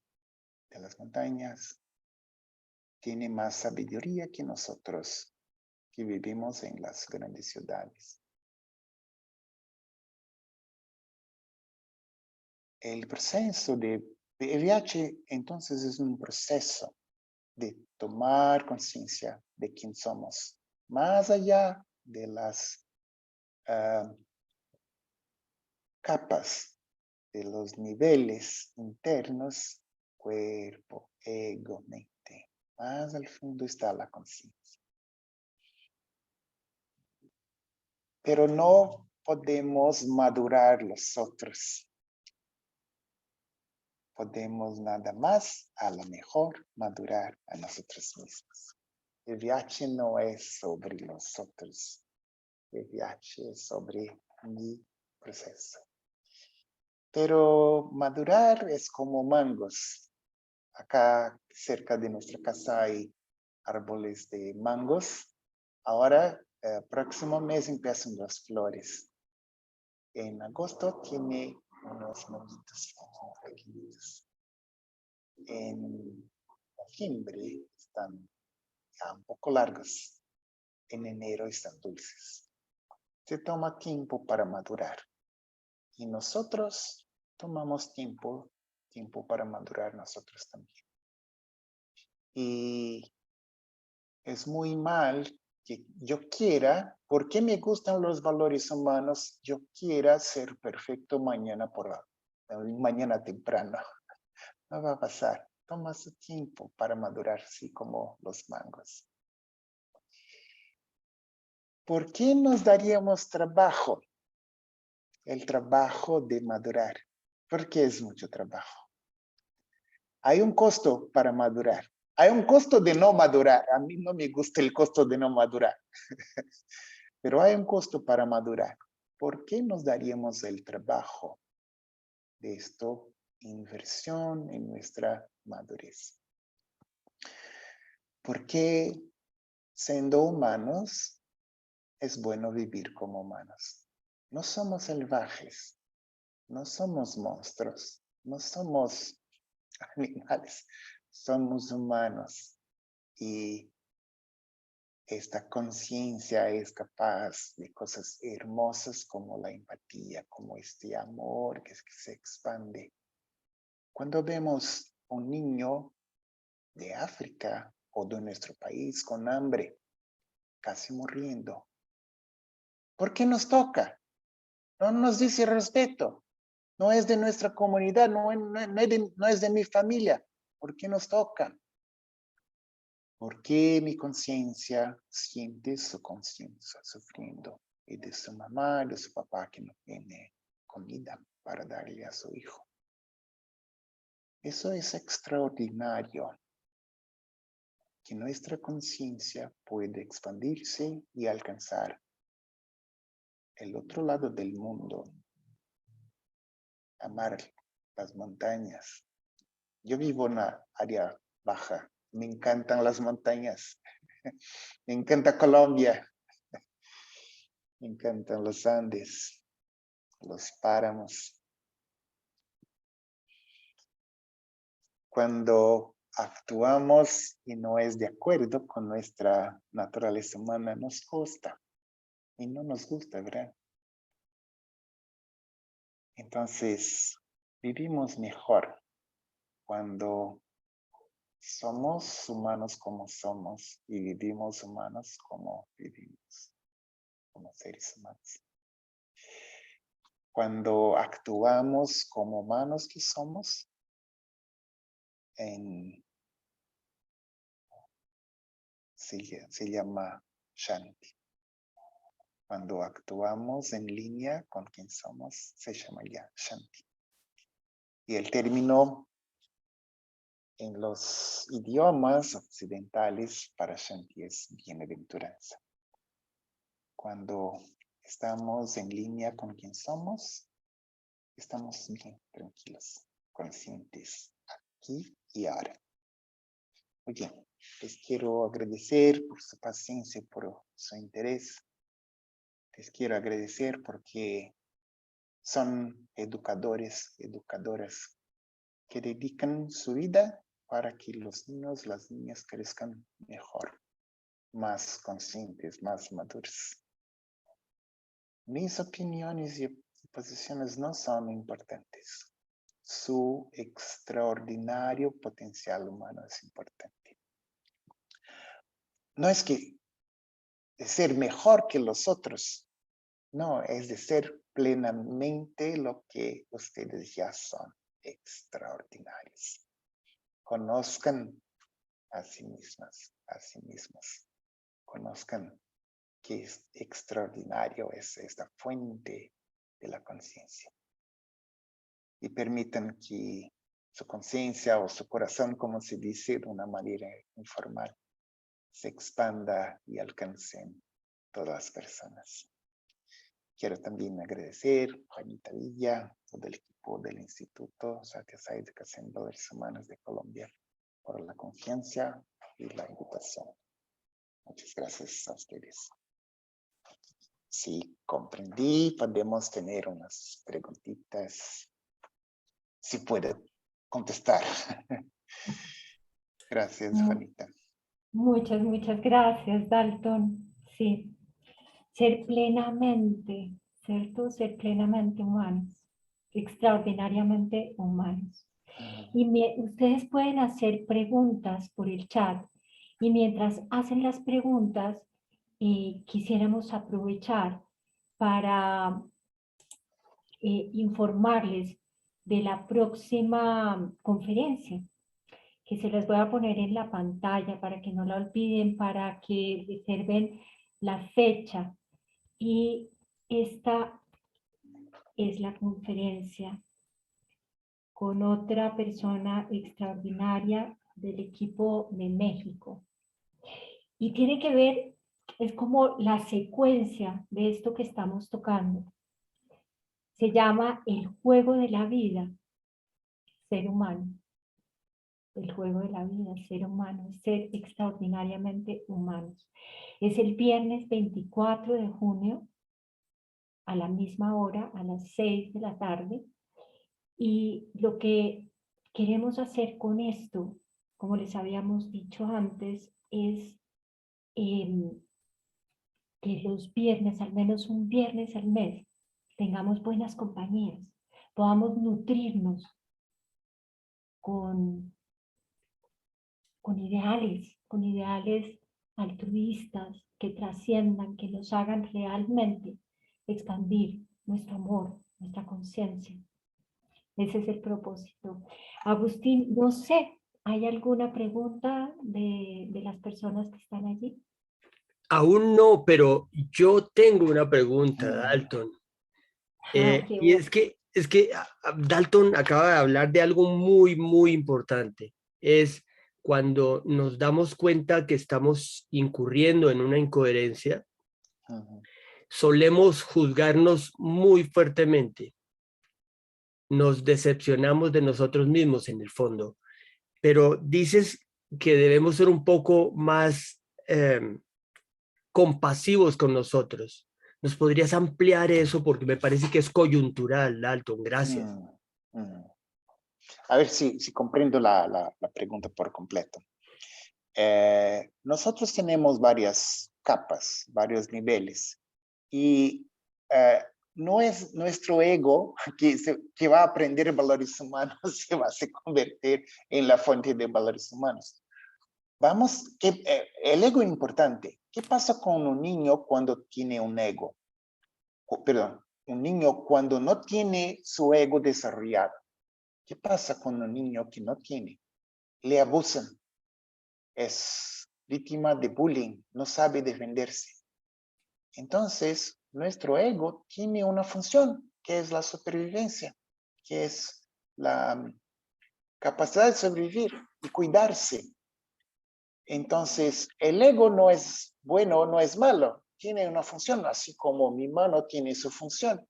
de las montañas, tiene más sabiduría que nosotros que vivimos en las grandes ciudades. El proceso de VIH, entonces, es un proceso de tomar conciencia de quién somos, más allá de las capas, de los niveles internos, cuerpo, ego, mente. Más al fondo está la conciencia. Pero no podemos madurar los otros. Podemos nada más, a lo mejor, madurar a nosotros mismos. El viaje no es sobre los otros. El viaje es sobre mi proceso. Pero madurar es como mangos. Acá cerca de nuestra casa hay árboles de mangos. Ahora, próximo mes empiezan las flores. En agosto tiene unos manguitos pequeñitos. En noviembre están ya un poco largos. En enero están dulces. Se toma tiempo para madurar. Y nosotros tomamos tiempo para madurar nosotros también. Y es muy mal que yo quiera, porque me gustan los valores humanos, yo quiera ser perfecto mañana temprano. No va a pasar. Toma su tiempo para madurar, así como los mangos. ¿Por qué nos daríamos trabajo? El trabajo de madurar. Porque es mucho trabajo. Hay un costo para madurar. Hay un costo de no madurar. A mí no me gusta el costo de no madurar. Pero hay un costo para madurar. ¿Por qué nos daríamos el trabajo de esto? Inversión en nuestra madurez. Porque siendo humanos, es bueno vivir como humanos. No somos salvajes. No somos monstruos. No somos animales, somos humanos y esta conciencia es capaz de cosas hermosas como la empatía, como este amor que se expande. Cuando vemos un niño de África o de nuestro país con hambre, casi muriendo, ¿por qué nos toca? No nos dice respeto, no es de nuestra comunidad, no es de mi familia. ¿Por qué nos toca? ¿Por qué mi conciencia siente su conciencia sufriendo? Y de su mamá y de su papá que no tiene comida para darle a su hijo. Eso es extraordinario, que nuestra conciencia puede expandirse y alcanzar el otro lado del mundo, amar las montañas. Yo vivo en una área baja, me encantan las montañas, me encanta Colombia, me encantan los Andes, los páramos. Cuando actuamos y no es de acuerdo con nuestra naturaleza humana, nos cuesta y no nos gusta, ¿verdad? Entonces, vivimos mejor cuando somos humanos como somos y vivimos humanos como vivimos, como seres humanos. Cuando actuamos como humanos que somos, se llama Shanti. Cuando actuamos en línea con quien somos, se llama ya Shanti. Y el término en los idiomas occidentales para Shanti es bienaventuranza. Cuando estamos en línea con quien somos, estamos bien tranquilos, conscientes, aquí y ahora. Muy bien, les quiero agradecer por su paciencia, por su interés. Les quiero agradecer porque son educadores, educadoras que dedican su vida para que los niños, las niñas crezcan mejor, más conscientes, más maduros. Mis opiniones y posiciones no son importantes. Su extraordinario potencial humano es importante. No es que de ser mejor que los otros, no, es de ser plenamente lo que ustedes ya son, extraordinarios. Conozcan a sí mismas, a sí mismos. Conozcan que es extraordinario es esta fuente de la conciencia. Y permitan que su conciencia o su corazón, como se dice de una manera informal, se expanda y alcancen todas las personas. Quiero también agradecer a Juanita Villa, todo el equipo del Instituto Satya Sai Educación y Valores Humanos de Colombia, por la confianza y la invitación. Muchas gracias a ustedes. Si comprendí, podemos tener unas preguntitas. Si puede contestar. Gracias, Juanita. Muchas gracias, Dalton. Sí, ser plenamente, ¿cierto? Ser plenamente humanos, extraordinariamente humanos. Y ustedes pueden hacer preguntas por el chat. Y mientras hacen las preguntas, quisiéramos aprovechar para informarles de la próxima conferencia, que se las voy a poner en la pantalla para que no la olviden, para que reserven la fecha. Y esta es la conferencia con otra persona extraordinaria del equipo de México. Y tiene que ver, es como la secuencia de esto que estamos tocando. Se llama el juego de la vida, ser humano. El juego de la vida, ser humano, ser extraordinariamente humanos. Es el viernes 24 de junio a la misma hora, a las 6 de la tarde. Y lo que queremos hacer con esto, como les habíamos dicho antes, es que los viernes, al menos un viernes al mes, tengamos buenas compañías, podamos nutrirnos con con ideales altruistas que trasciendan, que nos hagan realmente expandir nuestro amor, nuestra conciencia. Ese es el propósito. Agustín, no sé, ¿hay alguna pregunta de las personas que están allí? Aún no, pero yo tengo una pregunta, Dalton. Qué Y bueno. es que Dalton acaba de hablar de algo muy, muy importante. Es cuando nos damos cuenta que estamos incurriendo en una incoherencia, solemos juzgarnos muy fuertemente. Nos decepcionamos de nosotros mismos en el fondo. Pero dices que debemos ser un poco más compasivos con nosotros. ¿Nos podrías ampliar eso? Porque me parece que es coyuntural, Dalton. Gracias. A ver si comprendo la pregunta por completo. Nosotros tenemos varias capas, varios niveles, y no es nuestro ego que va a aprender valores humanos, se va a convertir en la fuente de valores humanos. El ego es importante. ¿Qué pasa con un niño cuando tiene un ego? Perdón, un niño cuando no tiene su ego desarrollado. ¿Qué pasa con un niño que no tiene? Le abusan, es víctima de bullying, no sabe defenderse. Entonces, nuestro ego tiene una función, que es la supervivencia, que es la capacidad de sobrevivir y cuidarse. Entonces, el ego no es bueno, no es malo, tiene una función, así como mi mano tiene su función.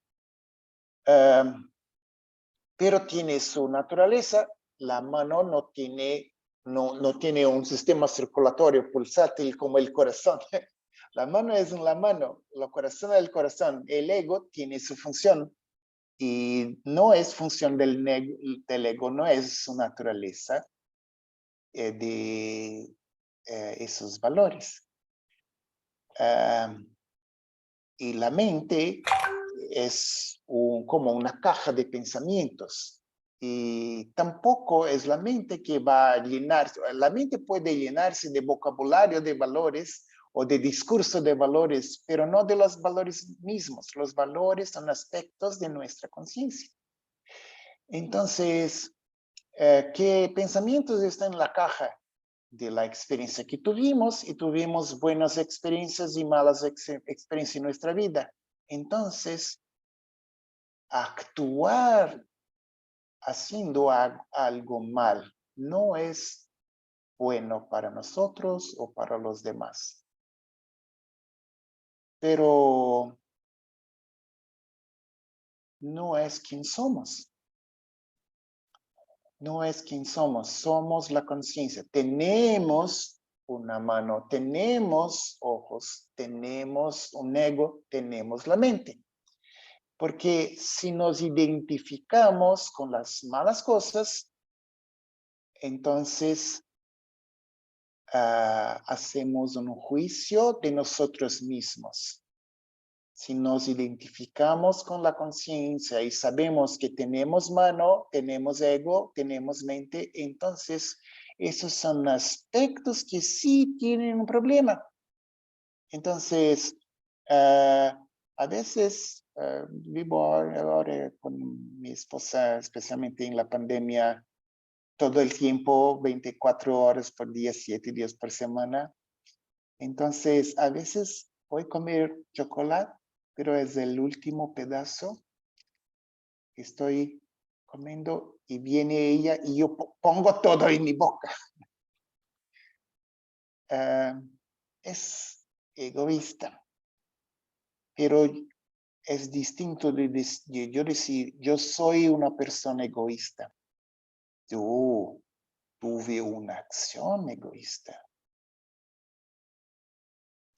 Pero tiene su naturaleza, la mano no tiene un sistema circulatorio pulsátil como el corazón. La mano es la mano, el corazón es el corazón. El ego tiene su función y no es función del ego, no es su naturaleza de esos valores. Y la mente es como una caja de pensamientos. Y tampoco es la mente que va a llenarse. La mente puede llenarse de vocabulario de valores o de discurso de valores, pero no de los valores mismos. Los valores son aspectos de nuestra conciencia. Entonces, ¿qué pensamientos están en la caja? De la experiencia que tuvimos, y tuvimos buenas experiencias y malas experiencias en nuestra vida. Entonces, actuar haciendo algo mal no es bueno para nosotros o para los demás. Pero no es quien somos. No es quien somos. Somos la conciencia. Tenemos una mano, tenemos ojos, tenemos un ego, tenemos la mente. Porque si nos identificamos con las malas cosas, entonces hacemos un juicio de nosotros mismos. Si nos identificamos con la conciencia y sabemos que tenemos mano, tenemos ego, tenemos mente, entonces esos son aspectos que sí tienen un problema. Entonces, a veces vivo ahora con mi esposa, especialmente en la pandemia, todo el tiempo, 24 horas por día, 7 días por semana. Entonces, a veces voy a comer chocolate, pero es el último pedazo que estoy comiendo y viene ella y yo pongo todo en mi boca. Es egoísta, pero es distinto de yo decir, yo soy una persona egoísta. Yo tuve una acción egoísta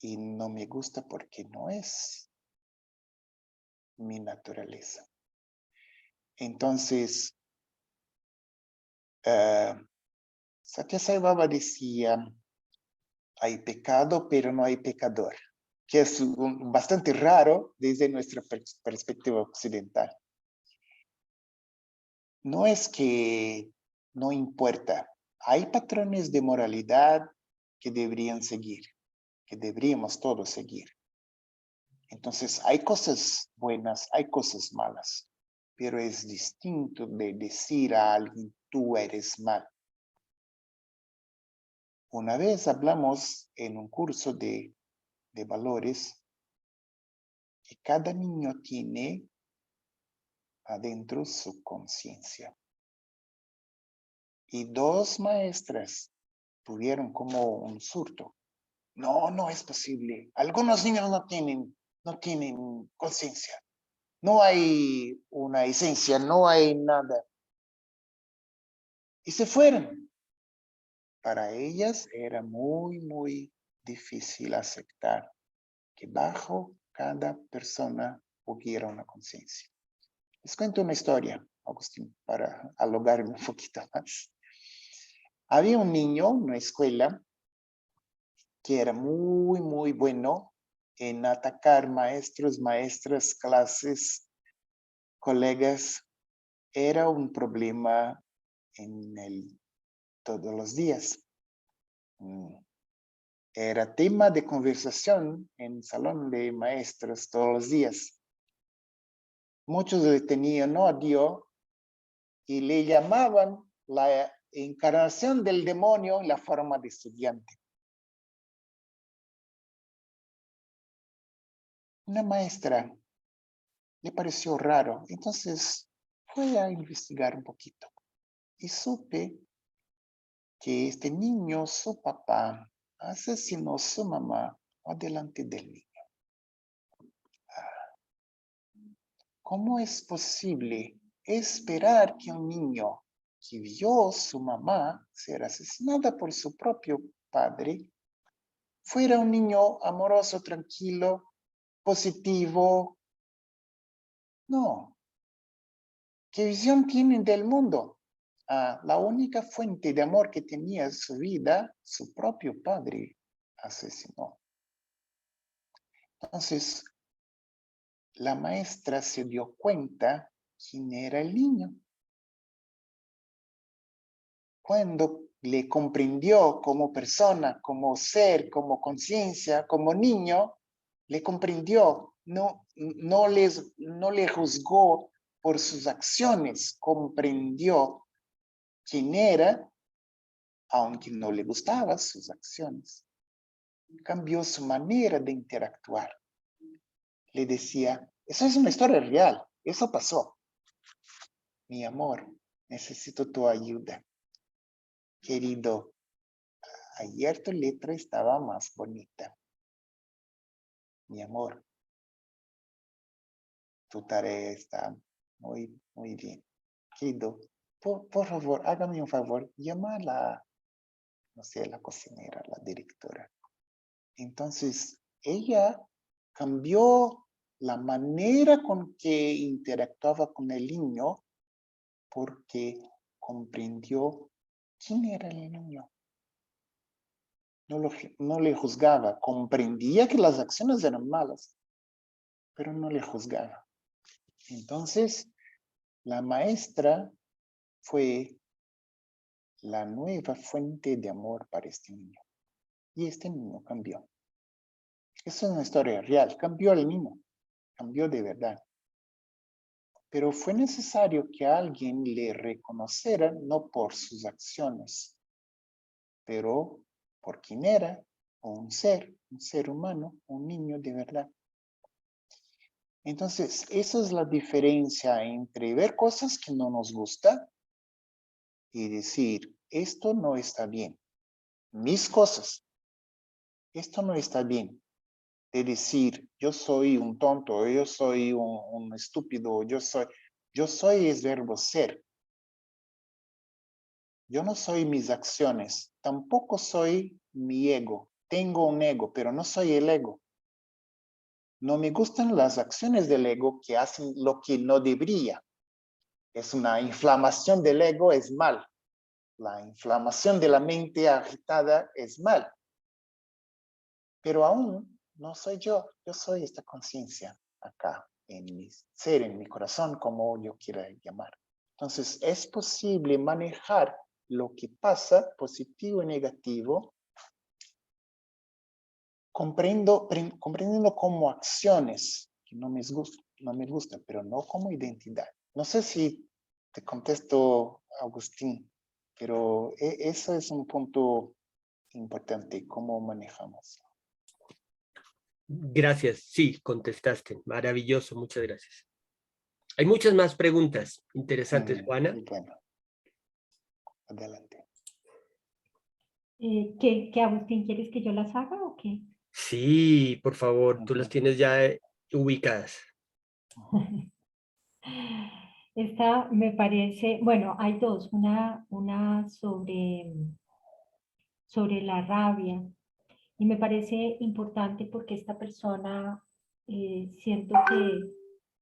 y no me gusta porque no es mi naturaleza. Entonces, Satya Sai Baba decía, hay pecado, pero no hay pecador, que es bastante raro desde nuestra perspectiva occidental. No es que no importa, hay patrones de moralidad que deberían seguir, que deberíamos todos seguir. Entonces, hay cosas buenas, hay cosas malas, pero es distinto de decir a alguien, tú eres mal. Una vez hablamos en un curso de valores que cada niño tiene adentro su conciencia. Y dos maestras tuvieron como un surto. No, no es posible. Algunos niños no tienen conciencia. No hay una esencia, no hay nada. Y se fueron. Para ellas era muy, muy difícil aceptar que bajo cada persona hubiera una conciencia. Les cuento una historia, Agustín, para alogarme un poquito más. Había un niño en una escuela que era muy, muy bueno en atacar maestros, maestras, clases, colegas. Era un problema todos los días. Era tema de conversación en el salón de maestros todos los días. Muchos le tenían odio y le llamaban la encarnación del demonio en la forma de estudiante. Una maestra le pareció raro, entonces fue a investigar un poquito y supe que este niño, su papá, asesinó a su mamá delante del niño. ¿Cómo es posible esperar que un niño que vio a su mamá ser asesinada por su propio padre fuera un niño amoroso, tranquilo, positivo? No. ¿Qué visión tienen del mundo? La única fuente de amor que tenía en su vida, su propio padre asesinó. Entonces, la maestra se dio cuenta quién era el niño. Cuando le comprendió como persona, como ser, como conciencia, como niño, le comprendió, no le juzgó por sus acciones, comprendió quién era, aunque no le gustaban sus acciones. Cambió su manera de interactuar. Le decía, eso es una historia real, eso pasó. Mi amor, necesito tu ayuda. Querido, ayer tu letra estaba más bonita. Mi amor, tu tarea está muy, muy bien. Querido, por favor, hágame un favor, llama a la cocinera, la directora. Entonces, ella cambió la manera con que interactuaba con el niño porque comprendió quién era el niño. No le juzgaba, comprendía que las acciones eran malas, pero no le juzgaba. Entonces, la maestra fue la nueva fuente de amor para este niño. Y este niño cambió. Esa es una historia real. Cambió el niño. Cambió de verdad. Pero fue necesario que alguien le reconociera, no por sus acciones, pero por quién era, un ser humano, un niño de verdad. Entonces, esa es la diferencia entre ver cosas que no nos gustan y decir, esto no está bien. Mis cosas, esto no está bien. De decir, yo soy un tonto, yo soy un estúpido, yo soy es verbo ser. Yo no soy mis acciones, tampoco soy mi ego. Tengo un ego, pero no soy el ego. No me gustan las acciones del ego que hacen lo que no debería. Es una inflamación del ego, es mal. la inflamación de la mente agitada es mal. Pero aún no soy yo soy esta conciencia acá, en mi ser, en mi corazón, como yo quiera llamar. Entonces, es posible manejar lo que pasa, positivo y negativo, comprendiendo como acciones, que no me gusta, pero no como identidad. No sé si te contesto, Agustín, pero eso es un punto importante, cómo manejamos. Gracias, sí, contestaste. Maravilloso, muchas gracias. Hay muchas más preguntas interesantes, Juana. Bueno, adelante. ¿Qué, Agustín, quieres que yo las haga o qué? Sí, por favor, tú las tienes ya ubicadas. Esta me parece, bueno, hay dos, una sobre la rabia, y me parece importante porque esta persona siento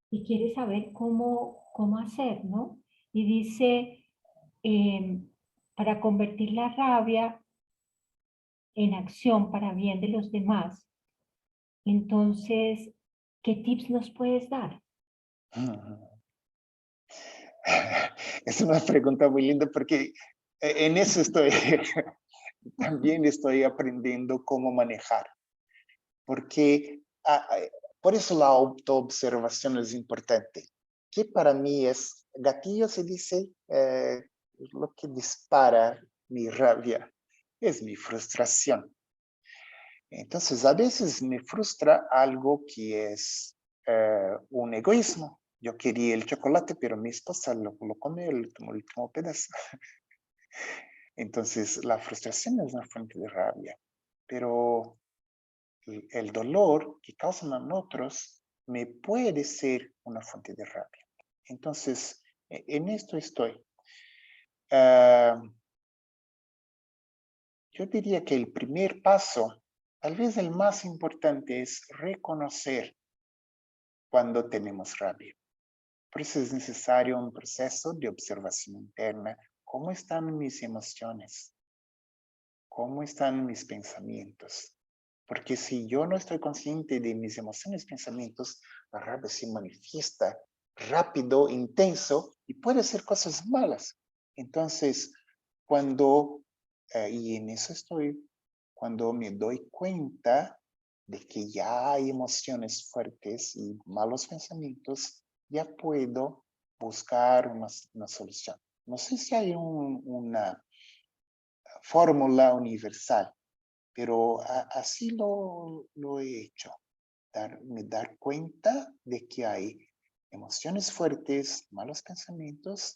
que quiere saber cómo hacer, ¿no? Y dice, para convertir la rabia en acción para bien de los demás. Entonces, ¿qué tips nos puedes dar? Es una pregunta muy linda porque en eso estoy, también estoy aprendiendo cómo manejar. Porque por eso la autoobservación es importante. Que para mí es, gatillo se dice, lo que dispara mi rabia es mi frustración. Entonces, a veces me frustra algo que es un egoísmo. Yo quería el chocolate, pero mi esposa lo comió el último pedazo. Entonces, la frustración es una fuente de rabia. Pero el dolor que causan otros me puede ser una fuente de rabia. Entonces, en esto estoy. Yo diría que el primer paso, tal vez el más importante, es reconocer cuando tenemos rabia. Por eso es necesario un proceso de observación interna. ¿Cómo están mis emociones? ¿Cómo están mis pensamientos? Porque si yo no estoy consciente de mis emociones y pensamientos, la rabia se manifiesta rápido, intenso y puede hacer cosas malas. Entonces, y en eso estoy, cuando me doy cuenta de que ya hay emociones fuertes y malos pensamientos, ya puedo buscar una solución. No sé si hay una fórmula universal, pero así lo he hecho. Dar cuenta de que hay emociones fuertes, malos pensamientos,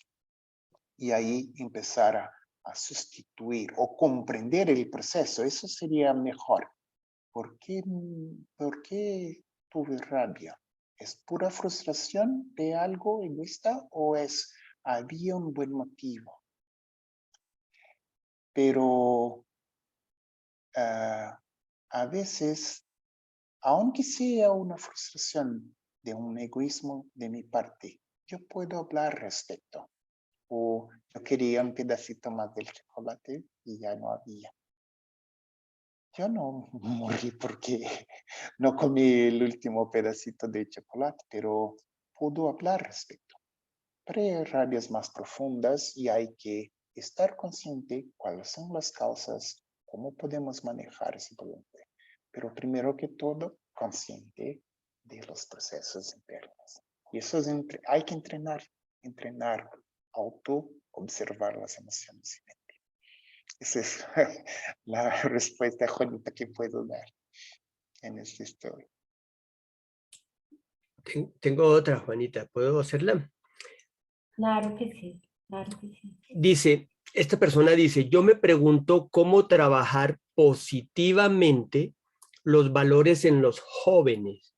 y ahí empezar a sustituir o comprender el proceso. Eso sería mejor. ¿Por qué tuve rabia? ¿Es pura frustración de algo egoísta o había un buen motivo? Pero a veces, aunque sea una frustración de un egoísmo de mi parte, yo puedo hablar respecto. O yo quería un pedacito más del chocolate y ya no había. Yo no morí porque no comí el último pedacito de chocolate, pero puedo hablar respecto. Pero hay rabias más profundas y hay que estar consciente cuáles son las causas, cómo podemos manejar ese problema. Pero primero que todo, consciente de los procesos internos. Y eso hay que entrenar, auto-observar las emociones. Esa es la respuesta, Juanita, que puedo dar en esta historia. Tengo otra, Juanita, ¿puedo hacerla? Claro que sí, claro que sí. Dice, esta persona dice, yo me pregunto cómo trabajar positivamente los valores en los jóvenes,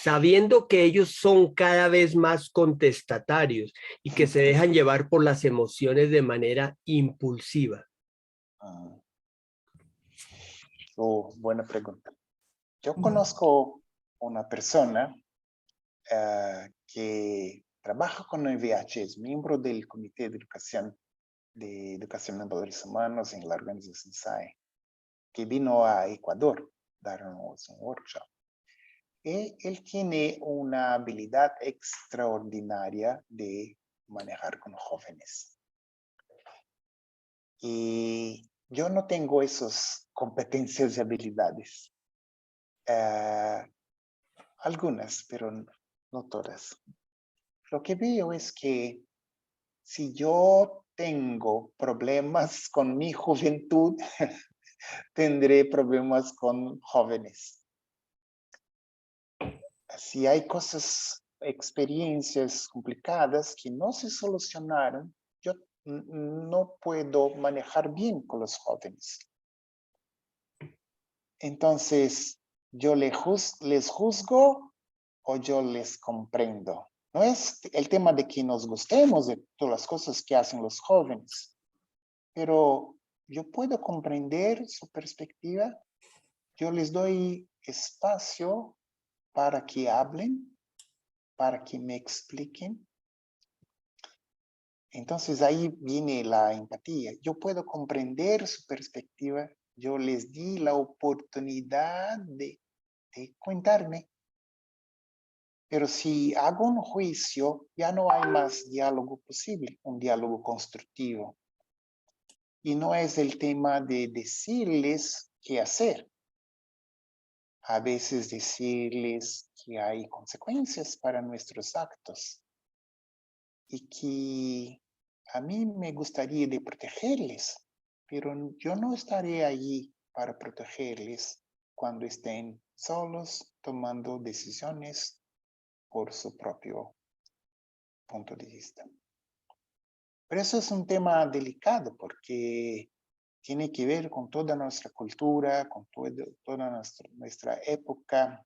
sabiendo que ellos son cada vez más contestatarios y que se dejan llevar por las emociones de manera impulsiva. Buena pregunta. Yo conozco una persona que trabaja con el VIH, es miembro del Comité de Educación de Educación en Valores Humanos en la organización SAE, que vino a Ecuador a darnos un workshop. Y él tiene una habilidad extraordinaria de manejar con jóvenes. Y yo no tengo esas competencias y habilidades. Algunas, pero no todas. Lo que veo es que si yo tengo problemas con mi juventud, tendré problemas con jóvenes. Si hay cosas, experiencias complicadas que no se solucionaron, yo no puedo manejar bien con los jóvenes. Entonces, yo les juzgo o yo les comprendo. No es el tema de que nos gustemos de todas las cosas que hacen los jóvenes, pero yo puedo comprender su perspectiva. Yo les doy espacio para que hablen, para que me expliquen. Entonces ahí viene la empatía. Yo puedo comprender su perspectiva. Yo les di la oportunidad de contarme. Pero si hago un juicio, ya no hay más diálogo posible, un diálogo constructivo. Y no es el tema de decirles qué hacer. A veces decirles que hay consecuencias para nuestros actos y que a mí me gustaría de protegerles, pero yo no estaré allí para protegerles cuando estén solos tomando decisiones por su propio punto de vista. Pero eso es un tema delicado porque tiene que ver con toda nuestra cultura, con toda nuestra época.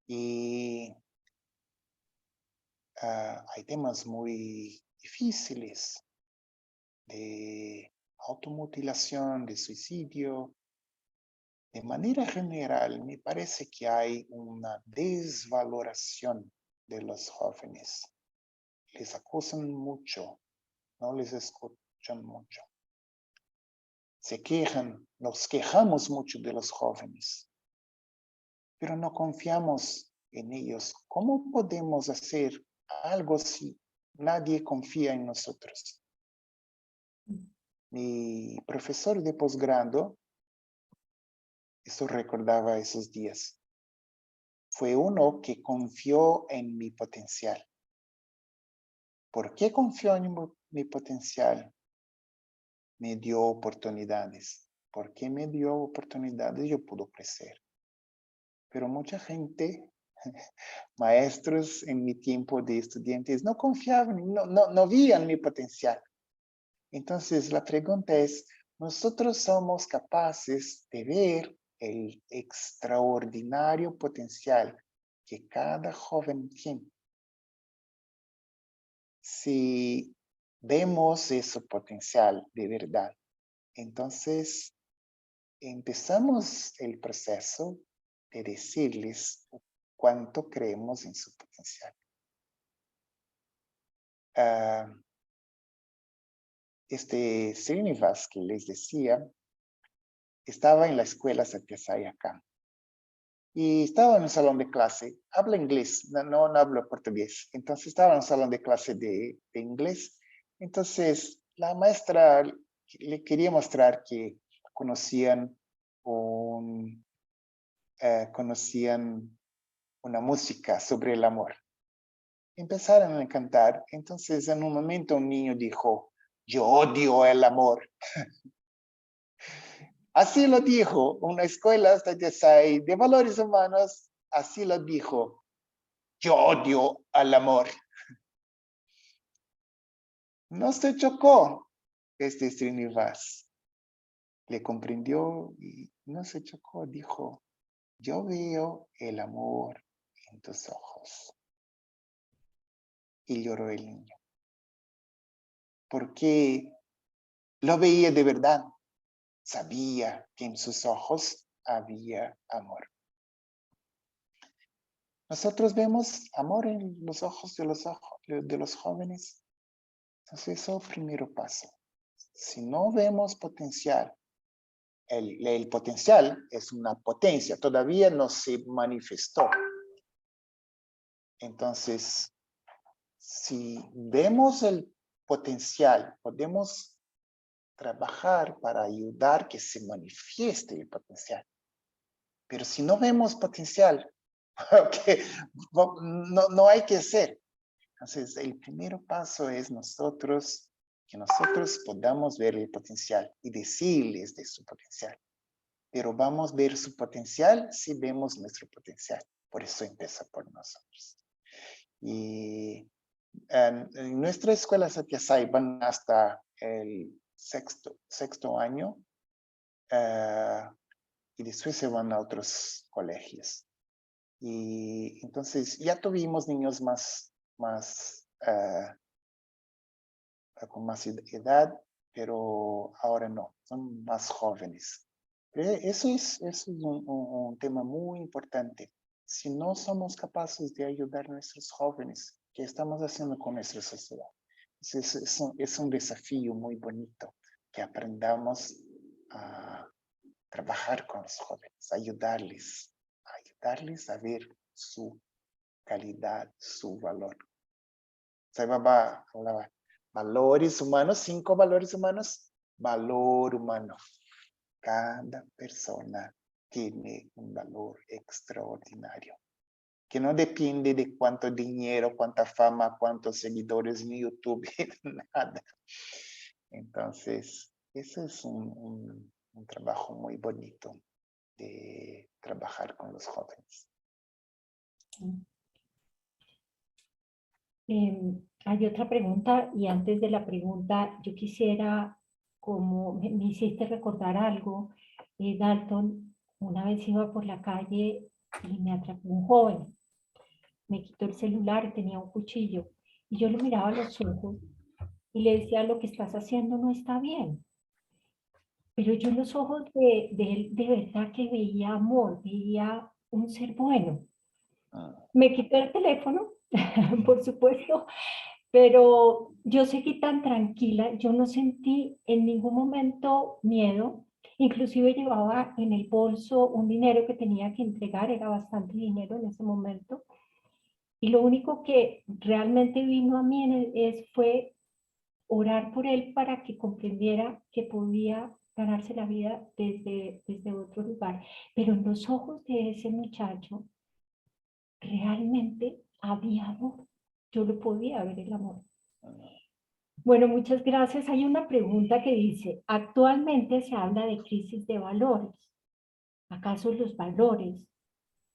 Y hay temas muy difíciles de automutilación, de suicidio. De manera general, me parece que hay una desvaloración de los jóvenes. Les acusan mucho, no les escuchan mucho. Se quejan, nos quejamos mucho de los jóvenes, pero no confiamos en ellos. ¿Cómo podemos hacer algo si nadie confía en nosotros? Mi profesor de posgrado, eso recordaba esos días, fue uno que confió en mi potencial. ¿Por qué confió en mi potencial? Me dio oportunidades. ¿Por qué me dio oportunidades? Yo pude crecer. Pero mucha gente, maestros en mi tiempo de estudiantes, no confiaban, no veían mi potencial. Entonces la pregunta es, ¿nosotros somos capaces de ver el extraordinario potencial que cada joven tiene? Si vemos ese potencial de verdad, entonces empezamos el proceso de decirles cuánto creemos en su potencial. Srinivas que les decía, estaba en la escuela Satya Sai acá. Y estaba en un salón de clase, habla inglés, no habla portugués. Entonces estaba en un salón de clase de inglés. Entonces la maestra le quería mostrar que conocían una música sobre el amor. Empezaron a cantar. Entonces en un momento un niño dijo, yo odio el amor. Así lo dijo una escuela de valores humanos, así lo dijo. Yo odio al amor. No se chocó Srinivas. Le comprendió y no se chocó. Dijo, yo veo el amor en tus ojos. Y lloró el niño. Porque lo veía de verdad. Sabía que en sus ojos había amor. Nosotros vemos amor en los ojos de los jóvenes. Entonces, eso es el primer paso. Si no vemos potencial, el potencial es una potencia, todavía no se manifestó. Entonces, si vemos el potencial, podemos trabajar para ayudar que se manifieste el potencial. Pero si no vemos potencial, okay, no hay que hacer. Entonces, el primer paso es que nosotros podamos ver el potencial y decirles de su potencial. Pero vamos a ver su potencial si vemos nuestro potencial. Por eso empieza por nosotros. Y en nuestra escuela Satya Sai van hasta el sexto año y después se van a otros colegios. Y entonces ya tuvimos niños con más edad, pero ahora no, son más jóvenes. Eso es un tema muy importante. Si no somos capaces de ayudar a nuestros jóvenes, ¿qué estamos haciendo con nuestra sociedad? Es un desafío muy bonito que aprendamos a trabajar con los jóvenes, ayudarles a ver su calidad, su valor. Sai Baba hablaba, valores humanos, 5 valores humanos, valor humano. Cada persona tiene un valor extraordinario, que no depende de cuánto dinero, cuánta fama, cuántos seguidores en YouTube, nada. Entonces, eso es un trabajo muy bonito de trabajar con los jóvenes. Hay otra pregunta y antes de la pregunta yo quisiera, como me hiciste recordar algo, Dalton, una vez iba por la calle y me atrapó un joven, me quitó el celular y tenía un cuchillo y yo lo miraba a los ojos y le decía, lo que estás haciendo no está bien. Pero yo en los ojos de él de verdad que veía amor, veía un ser bueno. Me quitó el teléfono, por supuesto, pero yo seguí tan tranquila, yo no sentí en ningún momento miedo, inclusive llevaba en el bolso un dinero que tenía que entregar, era bastante dinero en ese momento, y lo único que realmente vino a mí fue orar por él para que comprendiera que podía ganarse la vida desde otro lugar, pero en los ojos de ese muchacho realmente había amor, yo lo podía ver el amor. Bueno, muchas gracias. Hay una pregunta que dice, actualmente se habla de crisis de valores. ¿Acaso los valores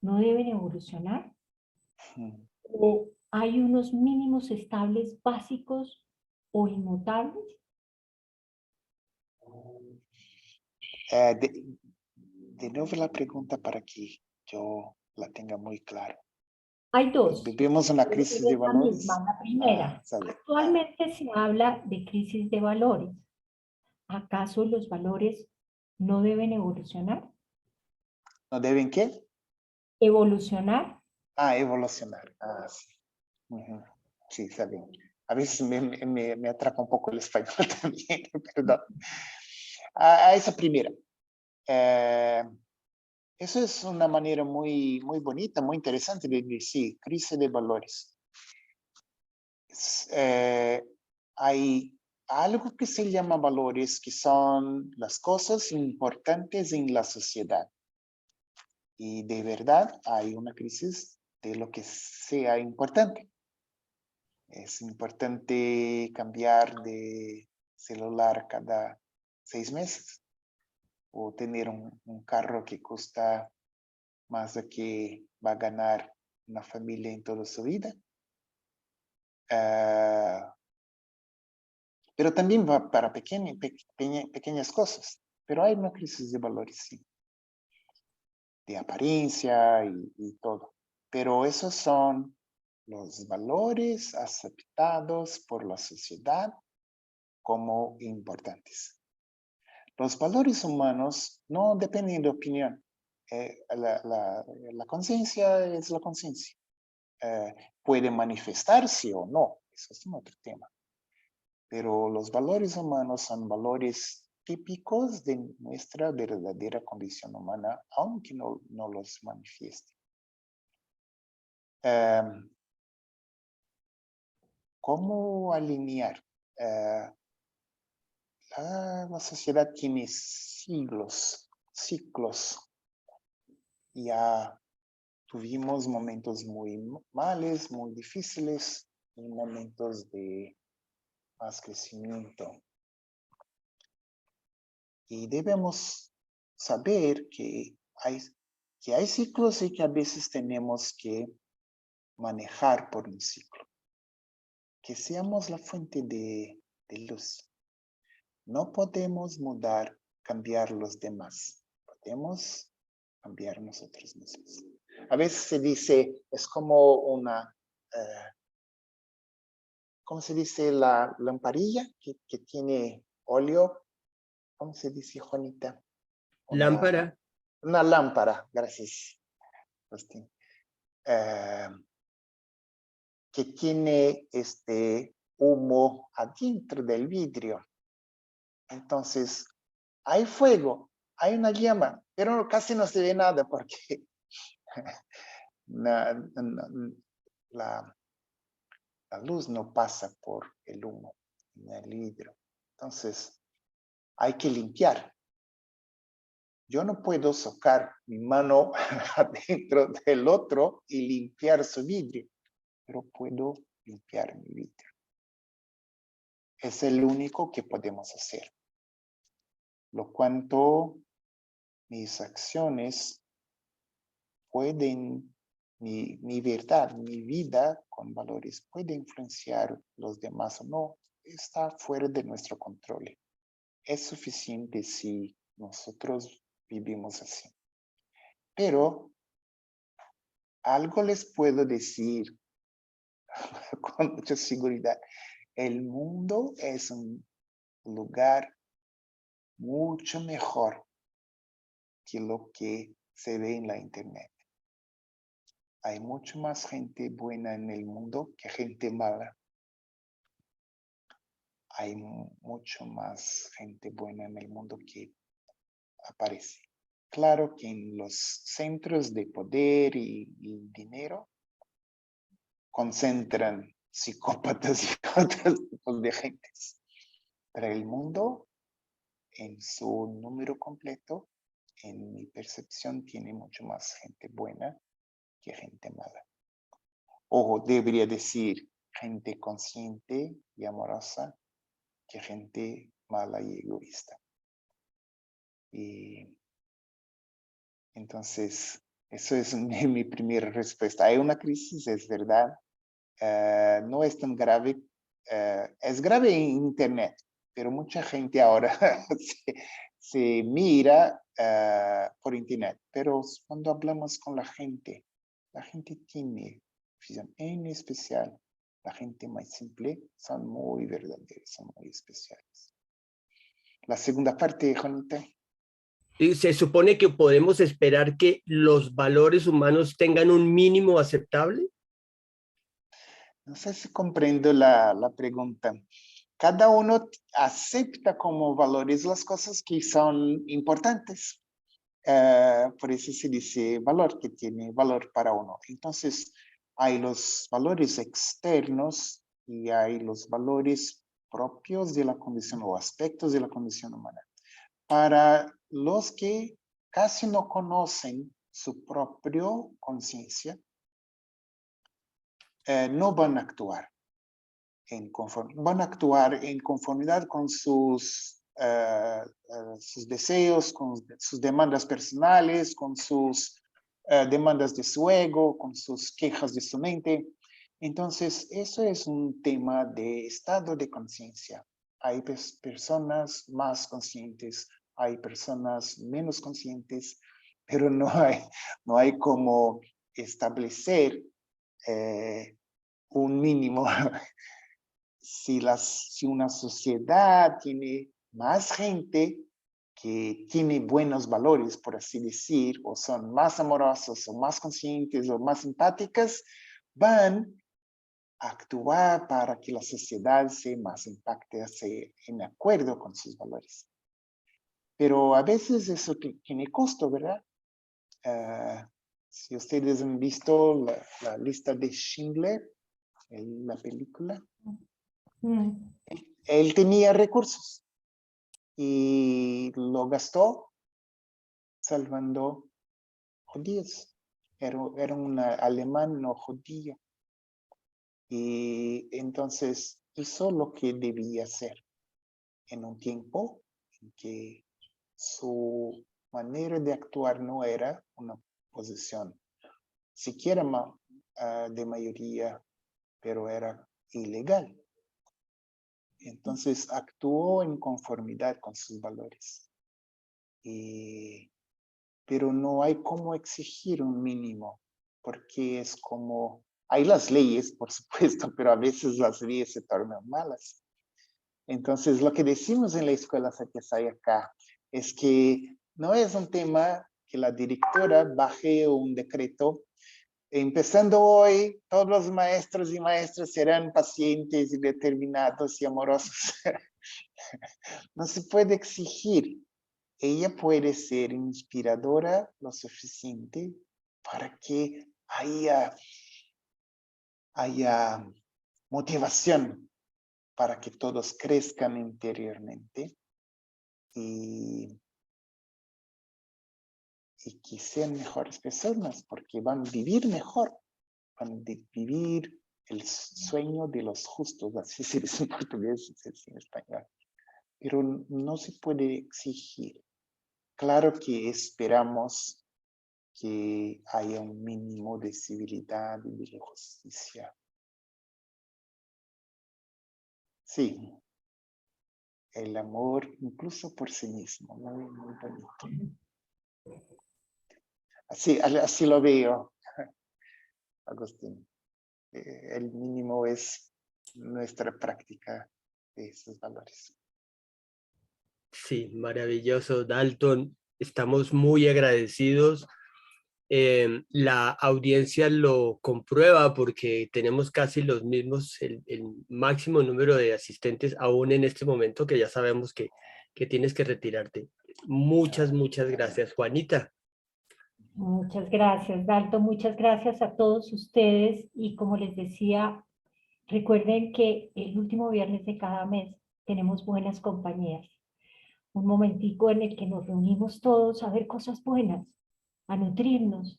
no deben evolucionar? ¿O hay unos mínimos estables básicos o inmutables? De nuevo la pregunta para que yo la tenga muy clara. Hay dos. ¿Vivimos una crisis de La valores? misma, la primera. Actualmente se habla de crisis de valores. ¿Acaso los valores no deben evolucionar? ¿No deben qué? ¿Evolucionar? Evolucionar. Sí. Sí, está bien. A veces me atrapa un poco el español también, perdón. Esa primera. Eso es una manera muy bonita, muy interesante de decir crisis de valores. Hay algo que se llama valores, que son las cosas importantes en la sociedad. Y de verdad hay una crisis de lo que sea importante. Es importante cambiar de celular cada 6 meses o tener un carro que cuesta más de que va a ganar una familia en toda su vida. Pero también va para pequeñas cosas. Pero hay una crisis de valores, sí. De apariencia y todo. Pero esos son los valores aceptados por la sociedad como importantes. Los valores humanos no dependen de opinión. La conciencia es la conciencia. Puede manifestarse o no, eso es un otro tema. pero los valores humanos son valores típicos de nuestra verdadera condición humana, aunque no los manifieste. ¿Cómo alinear? La sociedad tiene ciclos. Ya tuvimos momentos muy malos, muy difíciles, y momentos de más crecimiento. Y debemos saber que hay ciclos y que a veces tenemos que manejar por un ciclo. Que seamos la fuente de luz. No podemos cambiar los demás. Podemos cambiar nosotros mismos. A veces se dice, es como una, ¿cómo se dice? La lamparilla que tiene óleo. ¿Cómo se dice, Juanita? Lámpara. Una lámpara, gracias, Agustín. Que tiene humo adentro del vidrio. Entonces, hay fuego, hay una llama, pero casi no se ve nada porque la luz no pasa por el humo en el vidrio. Entonces, hay que limpiar. Yo no puedo socar mi mano adentro del otro y limpiar su vidrio, pero puedo limpiar mi vidrio. Es el único que podemos hacer. Lo cuanto mis acciones pueden, mi verdad, mi vida con valores puede influenciar los demás o no, está fuera de nuestro control. Es suficiente si nosotros vivimos así. Pero algo les puedo decir con mucha seguridad. El mundo es un lugar mucho mejor que lo que se ve en la internet. Hay mucho más gente buena en el mundo que gente mala. Hay mucho más gente buena en el mundo que aparece. Claro que en los centros de poder y dinero concentran psicópatas y otros tipos de gentes. Pero el mundo, en su número completo, en mi percepción, tiene mucho más gente buena que gente mala. O debería decir gente consciente y amorosa que gente mala y egoísta. Y entonces, eso es mi primera respuesta. Hay una crisis, es verdad. No es tan grave. Es grave en Internet, pero mucha gente ahora se mira por Internet. Pero cuando hablamos con la gente tiene visión. En especial, la gente más simple son muy verdaderos, son muy especiales. La segunda parte, Juanita. Se supone que podemos esperar que los valores humanos tengan un mínimo aceptable. No sé si comprendo la pregunta. Cada uno acepta como valores las cosas que son importantes. Por eso se dice valor, que tiene valor para uno. Entonces, hay los valores externos y hay los valores propios de la condición o aspectos de la condición humana. Para los que casi no conocen su propia conciencia, no van a actuar van a actuar en conformidad con sus deseos, con sus demandas personales, con sus demandas de su ego, con sus quejas de su mente. Entonces, eso es un tema de estado de conciencia. Hay personas más conscientes, hay personas menos conscientes, pero no hay como establecer un mínimo. Si una sociedad tiene más gente que tiene buenos valores, por así decir, o son más amorosos, o más conscientes, o más empáticas, van actuar para que la sociedad sea más impacte, sea en acuerdo con sus valores. Pero a veces eso tiene costo, ¿verdad? Si ustedes han visto la lista de Schindler, la película, él tenía recursos y lo gastó salvando judíos. Era un alemán no judío. Y entonces hizo lo que debía hacer en un tiempo en que su manera de actuar no era una posición siquiera de mayoría, pero era ilegal. Entonces actuó en conformidad con sus valores. Pero no hay cómo exigir un mínimo, porque es como, hay las leyes, por supuesto, pero a veces las leyes se tornan malas. Entonces, lo que decimos en la escuela Satya Sai acá es que no es un tema que la directora baje un decreto. Empezando hoy, todos los maestros y maestras serán pacientes y determinados y amorosos. No se puede exigir. Ella puede ser inspiradora lo suficiente para que haya motivación para que todos crezcan interiormente y que sean mejores personas, porque van a vivir mejor, van a vivir el sueño de los justos, así se dice en portugués, se dice en español. Pero no se puede exigir. Claro que esperamos que haya un mínimo de civilidad y de justicia. Sí, el amor incluso por sí mismo, muy, muy bonito. Así lo veo, Agustín. El mínimo es nuestra práctica de esos valores. Sí, maravilloso, Dalton. Estamos muy agradecidos. La audiencia lo comprueba porque tenemos casi los mismos, el máximo número de asistentes aún en este momento que ya sabemos que tienes que retirarte. Muchas gracias, Juanita. Muchas gracias, Dalton. Muchas gracias a todos ustedes. Y como les decía, recuerden que el último viernes de cada mes tenemos buenas compañías. Un momentico en el que nos reunimos todos a ver cosas buenas, a nutrirnos,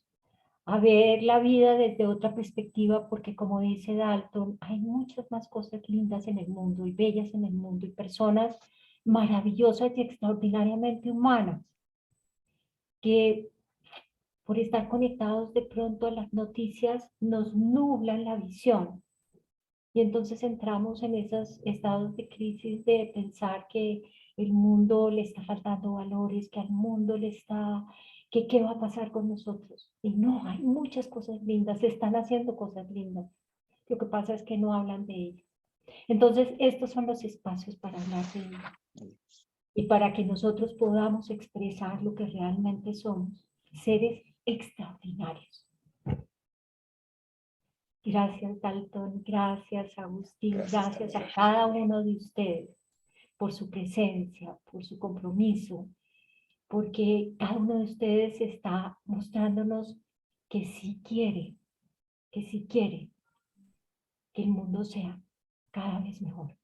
a ver la vida desde otra perspectiva, porque como dice Dalton, hay muchas más cosas lindas en el mundo y bellas en el mundo y personas maravillosas y extraordinariamente humanas que por estar conectados de pronto a las noticias nos nublan la visión. Y entonces entramos en esos estados de crisis de pensar que el mundo le está faltando valores, que al mundo le está, que qué va a pasar con nosotros. Y no, hay muchas cosas lindas, se están haciendo cosas lindas. Lo que pasa es que no hablan de ellas. Entonces, estos son los espacios para hablar de ellas. Y para que nosotros podamos expresar lo que realmente somos, seres extraordinarios. Gracias, Dalton, gracias, Agustín, gracias a cada uno de ustedes por su presencia, por su compromiso, porque cada uno de ustedes está mostrándonos que sí quiere que el mundo sea cada vez mejor.